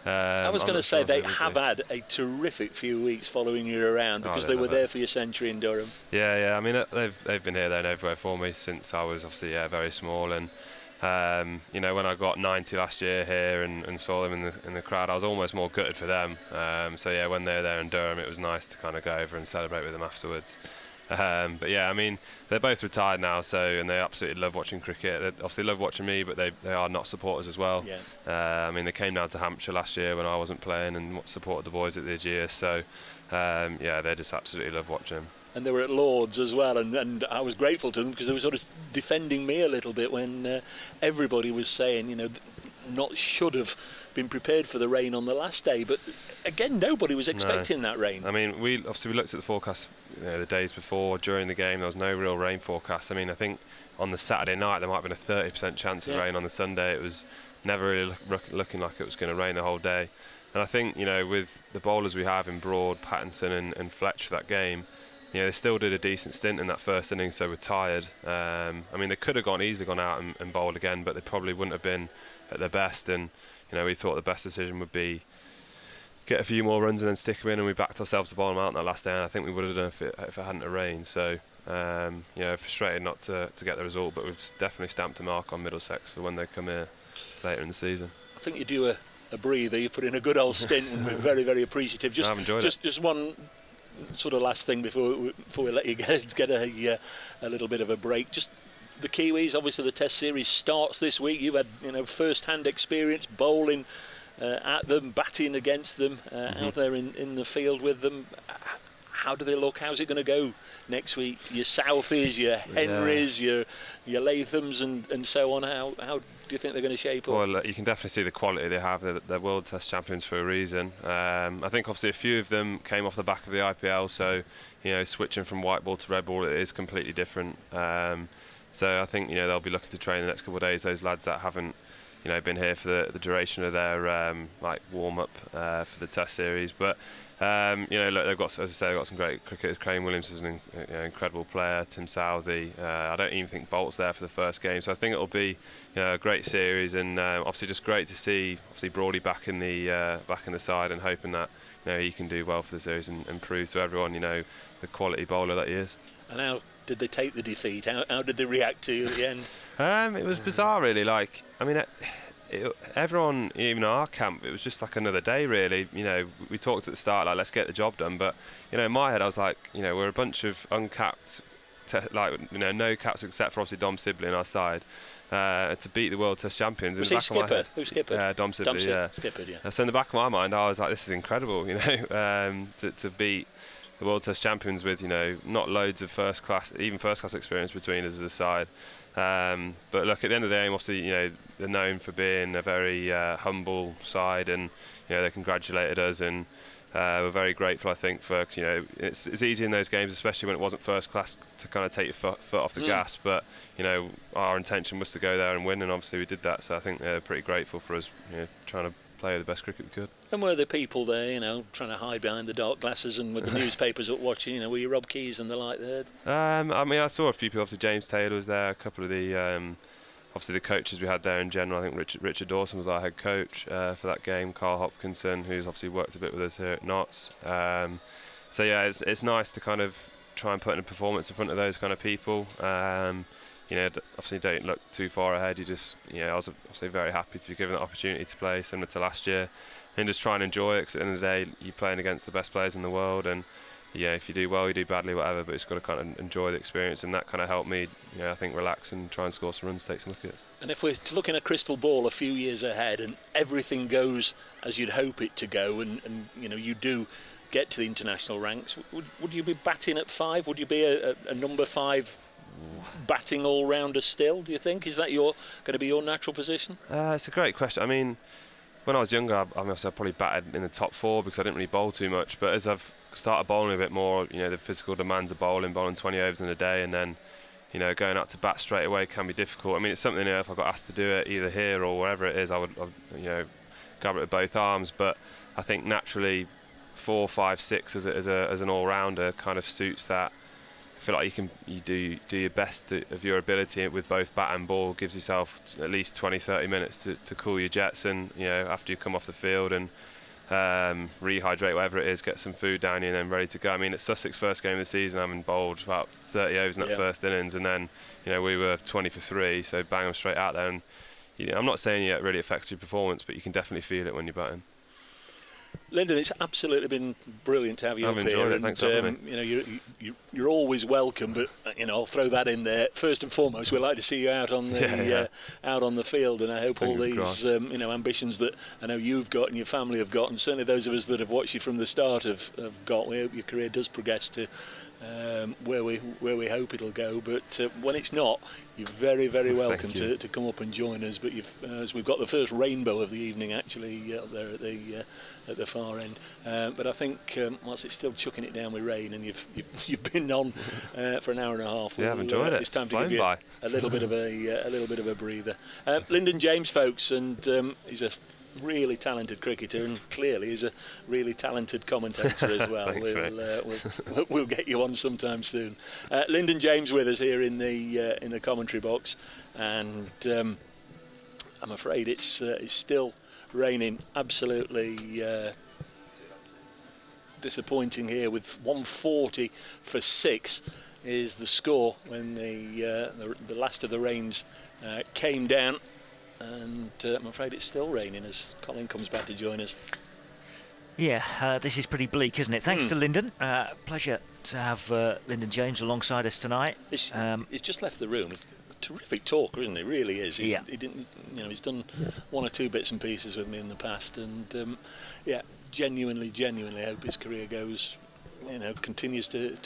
I was going to say they have had a terrific few weeks following you around, because they were there for your century in Durham. Yeah, I mean they've been here, there and everywhere for me since I was obviously very small, and when I got 90 last year here and saw them in the crowd, I was almost more gutted for them. So yeah, when they were there in Durham, it was nice to kind of go over and celebrate with them afterwards. But yeah, I mean, they're both retired now, and they absolutely love watching cricket. They obviously love watching me, but they are not supporters as well. I mean, they came down to Hampshire last year when I wasn't playing and supported the boys at the Aegis, so they just absolutely love watching them. And they were at Lord's as well, and I was grateful to them because they were sort of defending me a little bit when everybody was saying, Notts should have been prepared for the rain on the last day, but again, nobody was expecting that rain. I mean, we looked at the forecast the days before, during the game, there was no real rain forecast. I mean, I think on the Saturday night there might have been a 30% chance of rain. On the Sunday it was never really looking like it was going to rain the whole day. And I think, with the bowlers we have in Broad, Pattinson and Fletch for that game, they still did a decent stint in that first innings, so we're tired. I mean, they could have easily gone out and bowled again, but they probably wouldn't have been at their best. And we thought the best decision would be get a few more runs and then stick them in, and we backed ourselves to bowl them out in that last day. And I think we would have done if it hadn't have rained. So frustrated not to get the result, but we've definitely stamped a mark on Middlesex for when they come here later in the season. I think you do a breather. You put in a good old stint, and we're very, very appreciative. Just one sort of last thing before we let you get a little bit of a break. Just the Kiwis, obviously the Test series starts this week. You've had first-hand experience bowling at them, batting against them, out there in the field with them. How do they look? How's it going to go next week? Your Southies, your Henrys, your Lathams and so on. How do you think they're going to shape up? Well, you can definitely see the quality they have. They're World Test champions for a reason. I think obviously a few of them came off the back of the IPL, so switching from white ball to red ball, it is completely different. So I think they'll be looking to train the next couple of days. Those lads that haven't been here for the duration of their warm up for the Test series, but. Look, they've got, as I say, they've got some great cricketers. Crane Williams is an incredible player. Tim Southey. I don't even think Bolt's there for the first game, so I think it'll be a great series, and obviously just great to see Brawley back in the side, and hoping that he can do well for the series and prove to everyone the quality bowler that he is. And how did they take the defeat? How did they react to you at the end? It was bizarre, really. Everyone, even our camp, it was just like another day, really. We talked at the start, let's get the job done, but in my head I was like, we're a bunch of uncapped, no caps except for obviously Dom Sibley on our side, to beat the World Test champions. Was he skippered? Who skippered? Dom Sibley, yeah. Skippered, yeah. So in the back of my mind I was like, this is incredible, to beat the World Test champions with not loads of first class experience between us as a side. But look, at the end of the day, obviously, they're known for being a very humble side, and they congratulated us, and we're very grateful. I think for it's easy in those games, especially when it wasn't first class, to kind of take your foot off the gas. But our intention was to go there and win, and obviously we did that. So I think they're pretty grateful for us, trying to play the best cricket we could. And were the people there, trying to hide behind the dark glasses and with the newspapers up watching? Were you Rob Keys and the like there? I saw a few people. Obviously, James Taylor was there. A couple of the obviously the coaches we had there in general. I think Richard Dawson was our head coach for that game. Carl Hopkinson, who's obviously worked a bit with us here at Notts. So yeah, it's nice to kind of try and put in a performance in front of those kind of people. Obviously don't look too far ahead. I was obviously very happy to be given the opportunity to play similar to last year, and just try and enjoy it, because at the end of the day you're playing against the best players in the world, and if you do well, you do badly, whatever, but it's got to kind of enjoy the experience, and that kind of helped me, I think, relax and try and score some runs, take some wickets. And if we're looking at crystal ball a few years ahead and everything goes as you'd hope it to go, and you do get to the international ranks, would you be batting at 5? Would you be a number 5 batting all-rounder still, do you think? Is that going to be your natural position? It's a great question. I mean, when I was younger, I probably batted in the top 4 because I didn't really bowl too much, but as I've started bowling a bit more, the physical demands of bowling 20 overs in a day, and then going out to bat straight away can be difficult. I mean, it's something, if I got asked to do it either here or wherever it is, I would grab it with both arms, but I think naturally 4, 5, 6 as an all-rounder kind of suits that. I feel like you do your best of your ability with both bat and ball, gives yourself at least 20-30 minutes to cool your jets, and after you come off the field and rehydrate, whatever it is, get some food down you and then ready to go. I mean, it's Sussex first game of the season, having bowled about 30 overs in that first innings, and then we were 20 for 3, so bang them straight out there, and I'm not saying it really affects your performance, but you can definitely feel it when you're batting. Lyndon, it's absolutely been brilliant to have you up here. It. Thanks for having me. You're always welcome, but I'll throw that in there. First and foremost, we'd like to see you out on the out on the field, and I hope all these ambitions that I know you've got and your family have got, and certainly those of us that have watched you from the start have got. We hope your career does progress to where we hope it'll go. But when it's not, you're very, very welcome to come up and join us. But as we've got the first rainbow of the evening actually up there at the far end. But I think whilst it's still chucking it down with rain, and you've been on for an hour and a half, I've enjoyed it. It's time to give you a little bit of a breather. Lyndon James, folks, and he's a really talented cricketer, and clearly is a really talented commentator as well. Thanks, we'll get you on sometime soon. Lyndon James with us here in the commentary box, and I'm afraid it's still raining. Absolutely disappointing here, with 140 for 6 is the score when the last of the rains came down. And I'm afraid it's still raining as Colin comes back to join us. Yeah, this is pretty bleak, isn't it? Thanks to Lyndon. Pleasure to have Lyndon James alongside us tonight. He's just left the room. He's a terrific talker, isn't he? Really is. He didn't, he's done one or two bits and pieces with me in the past, and genuinely hope his career goes, continues to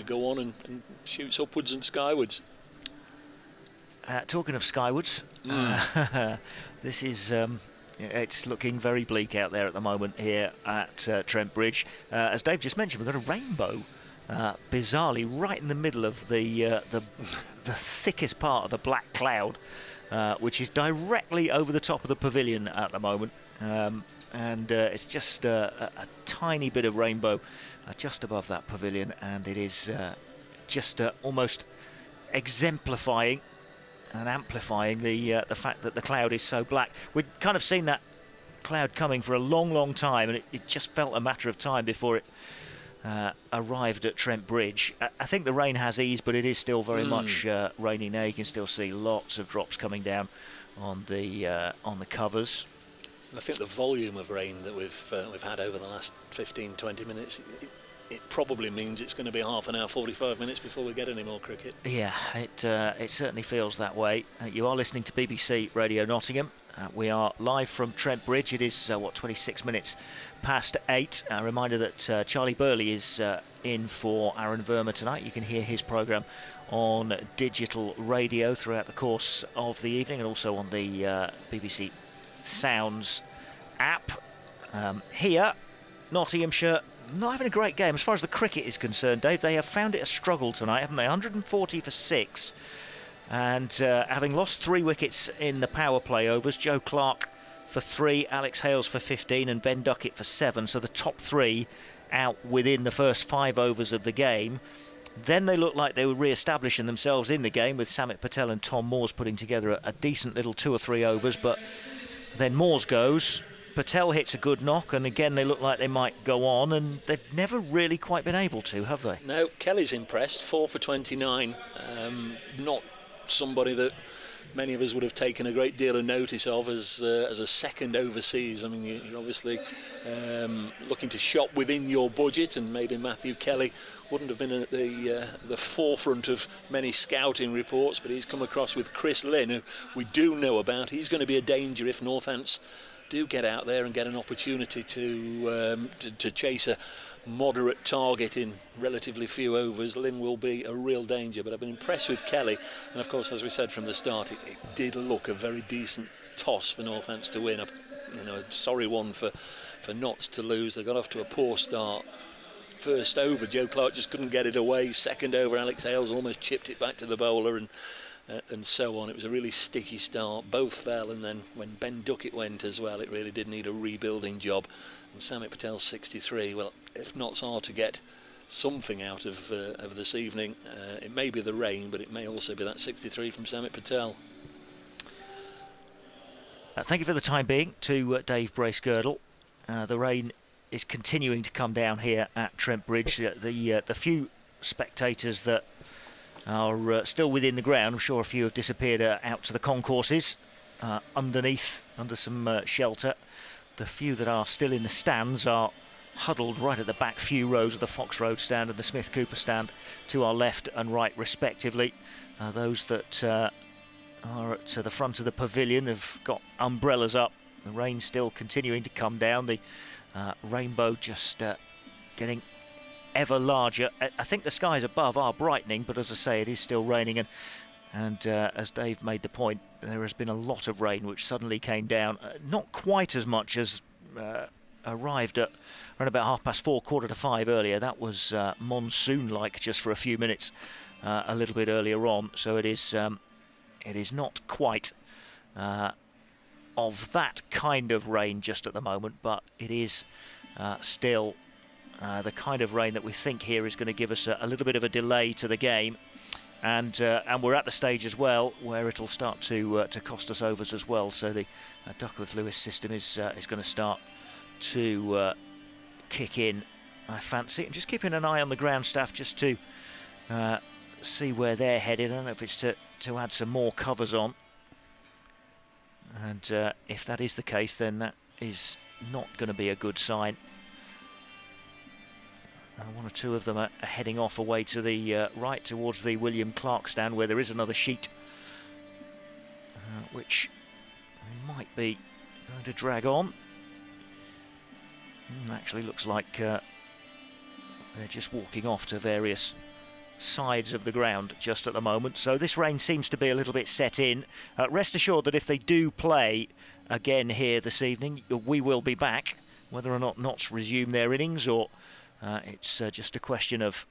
go on and shoots upwards and skywards. Talking of skywards, this is it's looking very bleak out there at the moment here at Trent Bridge. As Dave just mentioned, we've got a rainbow, bizarrely right in the middle of the thickest part of the black cloud, which is directly over the top of the pavilion at the moment, and it's just a tiny bit of rainbow just above that pavilion, and it is just almost exemplifying and amplifying the fact that the cloud is so black. We'd kind of seen that cloud coming for a long time, and it just felt a matter of time before it arrived at Trent Bridge. I think the rain has eased, but it is still very much raining now. You can still see lots of drops coming down on the covers. And I think the volume of rain that we've had over the last 15-20 minutes, it probably means it's going to be half an hour, 45 minutes before we get any more cricket. Yeah, it certainly feels that way. You are listening to BBC Radio Nottingham. We are live from Trent Bridge. It is 26 minutes past 8. A reminder that Charlie Burley is in for Aaron Verma tonight. You can hear his programme on digital radio throughout the course of the evening, and also on the BBC Sounds app. Here, Nottinghamshire not having a great game as far as the cricket is concerned, Dave. They have found it a struggle tonight, haven't they? 140 for 6, and having lost 3 wickets in the power play overs, Joe Clark for 3, Alex Hales for 15 and Ben Duckett for 7, so the top 3 out within the first 5 overs of the game. Then they looked like they were re-establishing themselves in the game, with Samit Patel and Tom Moores putting together a decent little 2 or 3 overs, but then Moores goes, Patel hits a good knock, and again they look like they might go on, and they've never really quite been able to, have they? No, Kelly's impressed, 4 for 29. Not somebody that many of us would have taken a great deal of notice of as a second overseas. I mean, you're obviously looking to shop within your budget, and maybe Matthew Kelly wouldn't have been at the forefront of many scouting reports, but he's come across with Chris Lynn, who we do know about. He's going to be a danger if Northants do get out there and get an opportunity to chase a moderate target in relatively few overs. Lynn will be a real danger, but I've been impressed with Kelly, and of course, as we said from the start, it did look a very decent toss for Northants to win. A sorry one for Notts to lose. They got off to a poor start. First over, Joe Clark just couldn't get it away. Second over, Alex Hales almost chipped it back to the bowler, and so on. It was a really sticky start. Both fell, and then when Ben Duckett went as well, it really did need a rebuilding job. And Samit Patel's 63. Well, if Notts are to get something out of this evening, it may be the rain, but it may also be that 63 from Samit Patel. Thank you for the time being to Dave Bracegirdle. The rain is continuing to come down here at Trent Bridge. The few spectators that are still within the ground, I'm sure a few have disappeared out to the concourses underneath, under some shelter. The few that are still in the stands are huddled right at the back few rows of the Fox Road stand and the Smith Cooper stand to our left and right respectively. Those that are at the front of the pavilion have got umbrellas up. The rain still continuing to come down. The rainbow just getting ever larger. I think the skies above are brightening, but as I say, it is still raining, and as Dave made the point, there has been a lot of rain which suddenly came down. Not quite as much as arrived at around about 4:30, 4:45 earlier. That was monsoon-like just for a few minutes a little bit earlier on. So it is not quite of that kind of rain just at the moment, but it is still the kind of rain that we think here is going to give us a little bit of a delay to the game. And we're at the stage as well where it'll start to cost us overs as well. So the Duckworth-Lewis system is going to start to kick in, I fancy. And just keeping an eye on the ground staff just to see where they're headed. I don't know if it's to add some more covers on. And if that is the case, then that is not going to be a good sign. One or two of them are heading off away to the right towards the William Clark stand, where there is another sheet which might be going to drag on. Actually looks like they're just walking off to various sides of the ground just at the moment. So this rain seems to be a little bit set in. Rest assured that if they do play again here this evening, we will be back, whether or not Notts resume their innings, or it's just a question of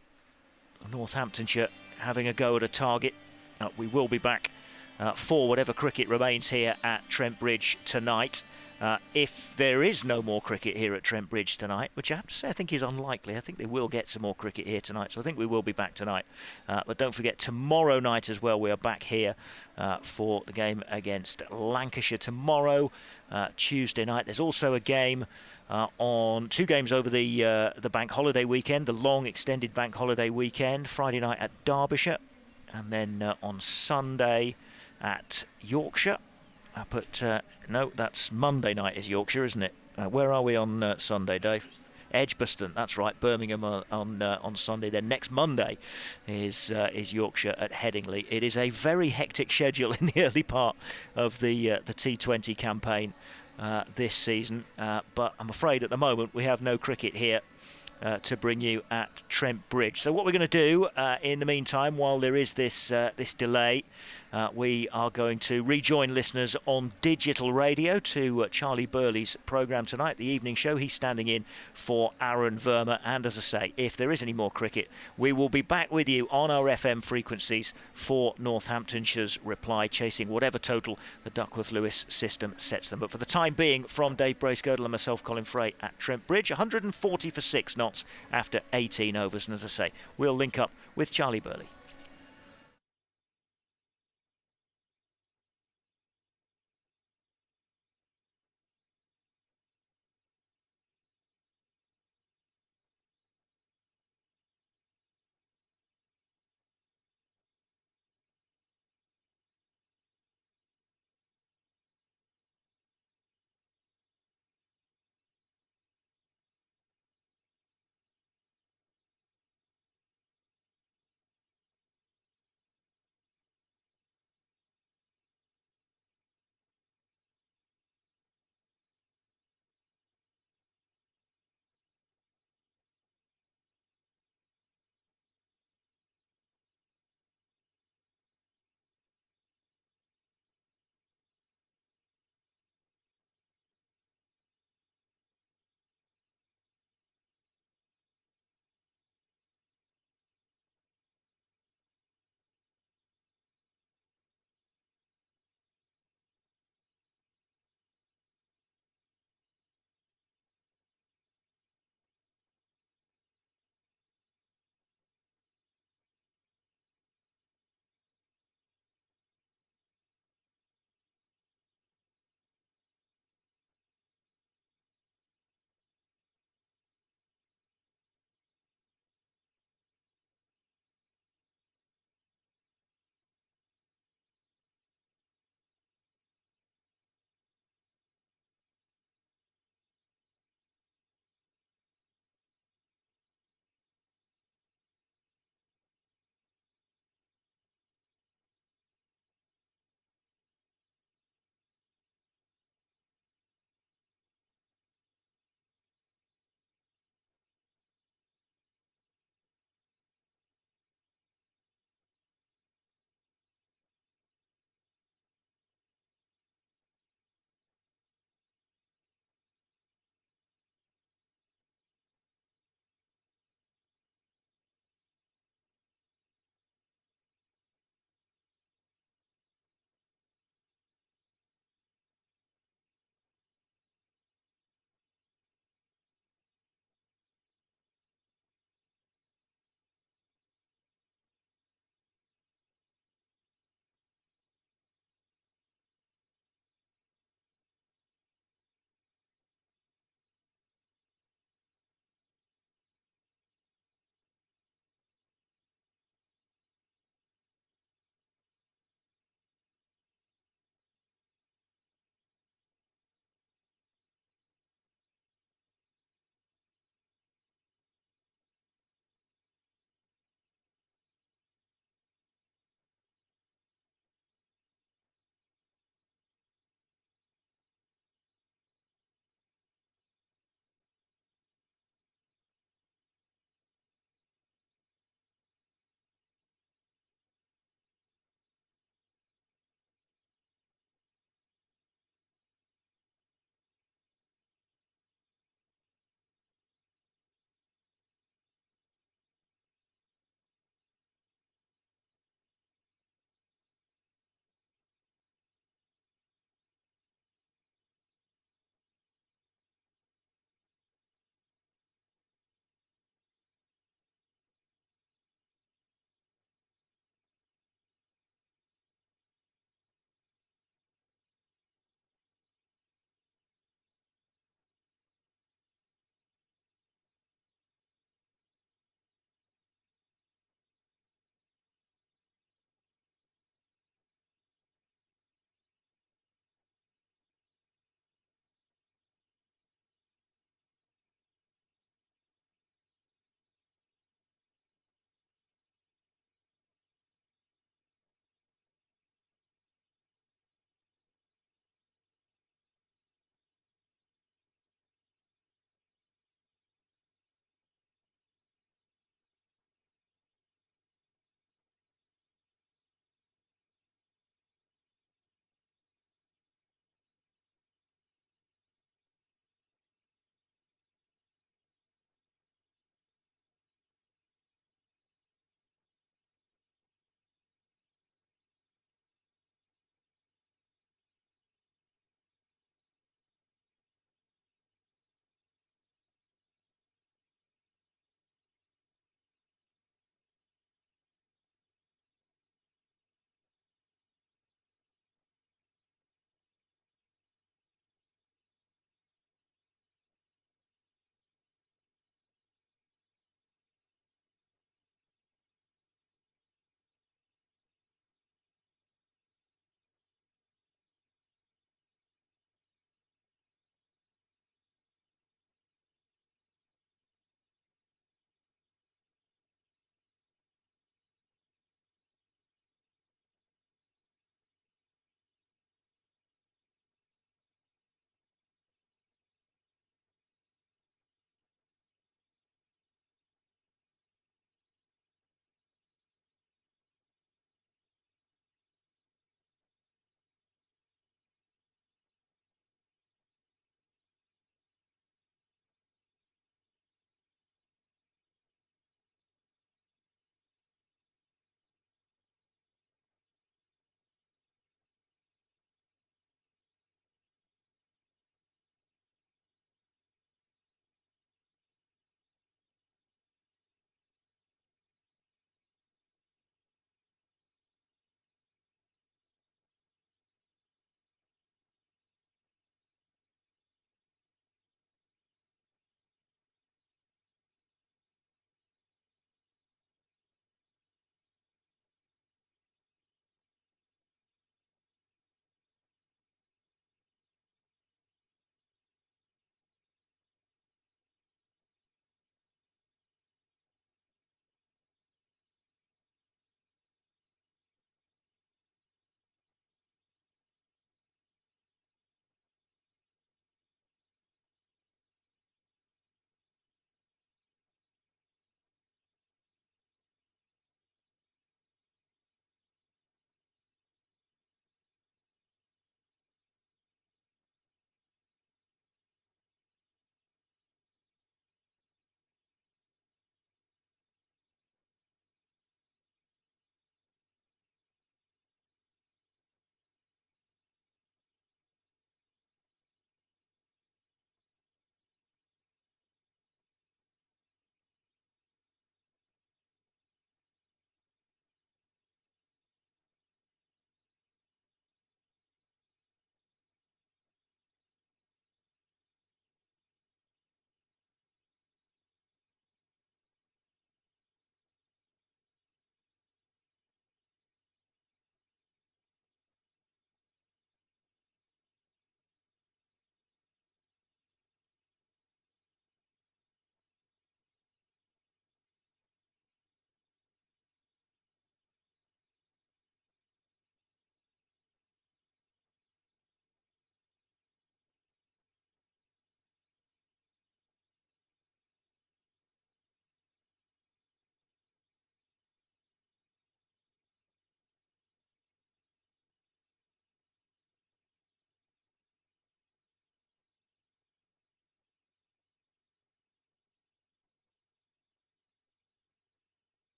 Northamptonshire having a go at a target. We will be back for whatever cricket remains here at Trent Bridge tonight. If there is no more cricket here at Trent Bridge tonight, which I have to say I think is unlikely, I think they will get some more cricket here tonight, so I think we will be back tonight. But don't forget, tomorrow night as well, we are back here for the game against Lancashire tomorrow, Tuesday night. There's also a game on 2 games over the bank holiday weekend, the long extended bank holiday weekend. Friday night at Derbyshire, and then on Sunday at Yorkshire. No, that's Monday night is Yorkshire, isn't it? Where are we on Sunday, Dave? Edgbaston, that's right. Birmingham on Sunday. Then next Monday is Yorkshire at Headingley. It is a very hectic schedule in the early part of the T20 campaign this season, but I'm afraid at the moment we have no cricket here to bring you at Trent Bridge. So what we're going to do in the meantime, while there is this delay, we are going to rejoin listeners on digital radio to Charlie Burley's programme tonight, the evening show. He's standing in for Aaron Verma, and as I say, if there is any more cricket, we will be back with you on our FM frequencies for Northamptonshire's reply, chasing whatever total the Duckworth-Lewis system sets them. But for the time being, from Dave Bracegirdle and myself, Colin Fray, at Trent Bridge, 140 for 6 knots after 18 overs, and as I say, we'll link up with Charlie Burley.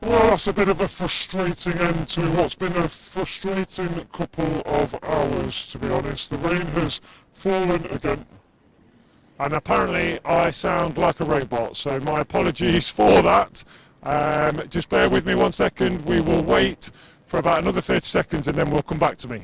Well, that's a bit of a frustrating end to what's been a frustrating couple of hours, to be honest. The rain has fallen again, and apparently I sound like a robot, so my apologies for that. Just bear with me 1 second. We will wait for about another 30 seconds and then we'll come back to me.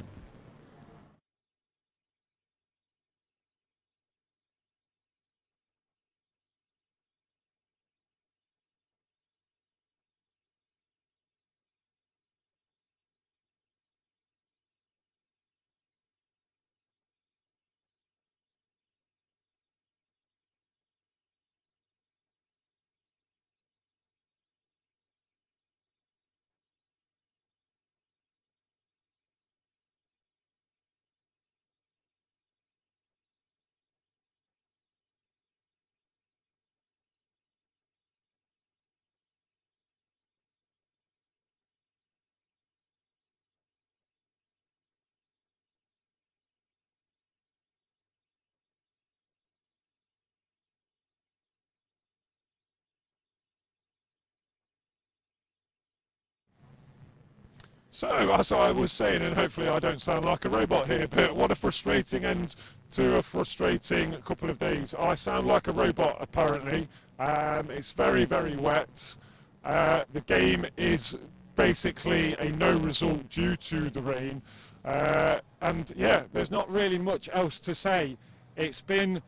So, as I was saying, and hopefully I don't sound like a robot here, but what a frustrating end to a frustrating couple of days. I sound like a robot, apparently. It's very, very wet. The game is basically a no result due to the rain. And yeah, there's not really much else to say. It's been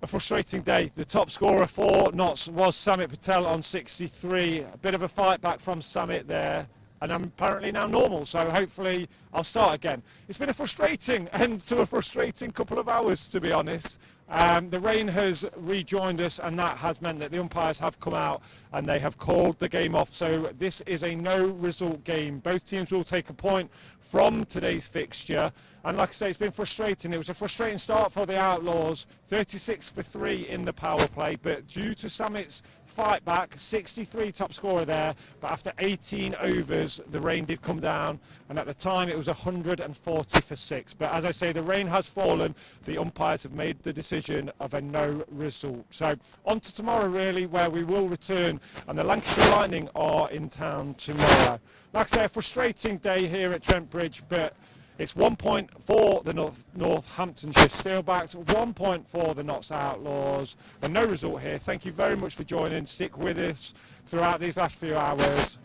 a frustrating day. The top scorer for Notts was Samit Patel on 63. A bit of a fight back from Samit there. And I'm apparently now normal, so hopefully I'll start again. It's been a frustrating end to a frustrating couple of hours, to be honest. The rain has rejoined us, and that has meant that the umpires have come out and they have called the game off. So this is a no-result game. Both teams will take a point from today's fixture. And like I say, it's been frustrating. It was a frustrating start for the Outlaws, 36 for 3 in the power play, but due to Samit's fight back, 63 top scorer there, but after 18 overs the rain did come down, and at the time it was 140 for 6. But as I say, the rain has fallen. The umpires have made the decision of a no result. So on to tomorrow really, where we will return, and the Lancashire Lightning are in town tomorrow. Like I say, a frustrating day here at Trent Bridge, but it's 1 point for the Northamptonshire Steelbacks, 1 point for the Notts Outlaws, and no result here. Thank you very much for joining. Stick with us throughout these last few hours.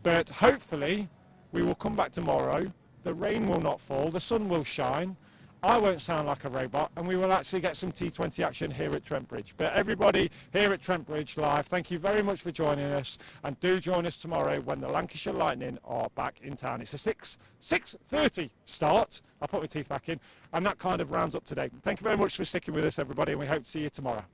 But hopefully we will come back tomorrow. The rain will not fall, the sun will shine. I won't sound like a robot, and we will actually get some T20 action here at Trent Bridge. But everybody here at Trent Bridge Live, thank you very much for joining us, and do join us tomorrow when the Lancashire Lightning are back in town. It's a 6:30 start. I'll put my teeth back in, and that kind of rounds up today. Thank you very much for sticking with us, everybody, and we hope to see you tomorrow.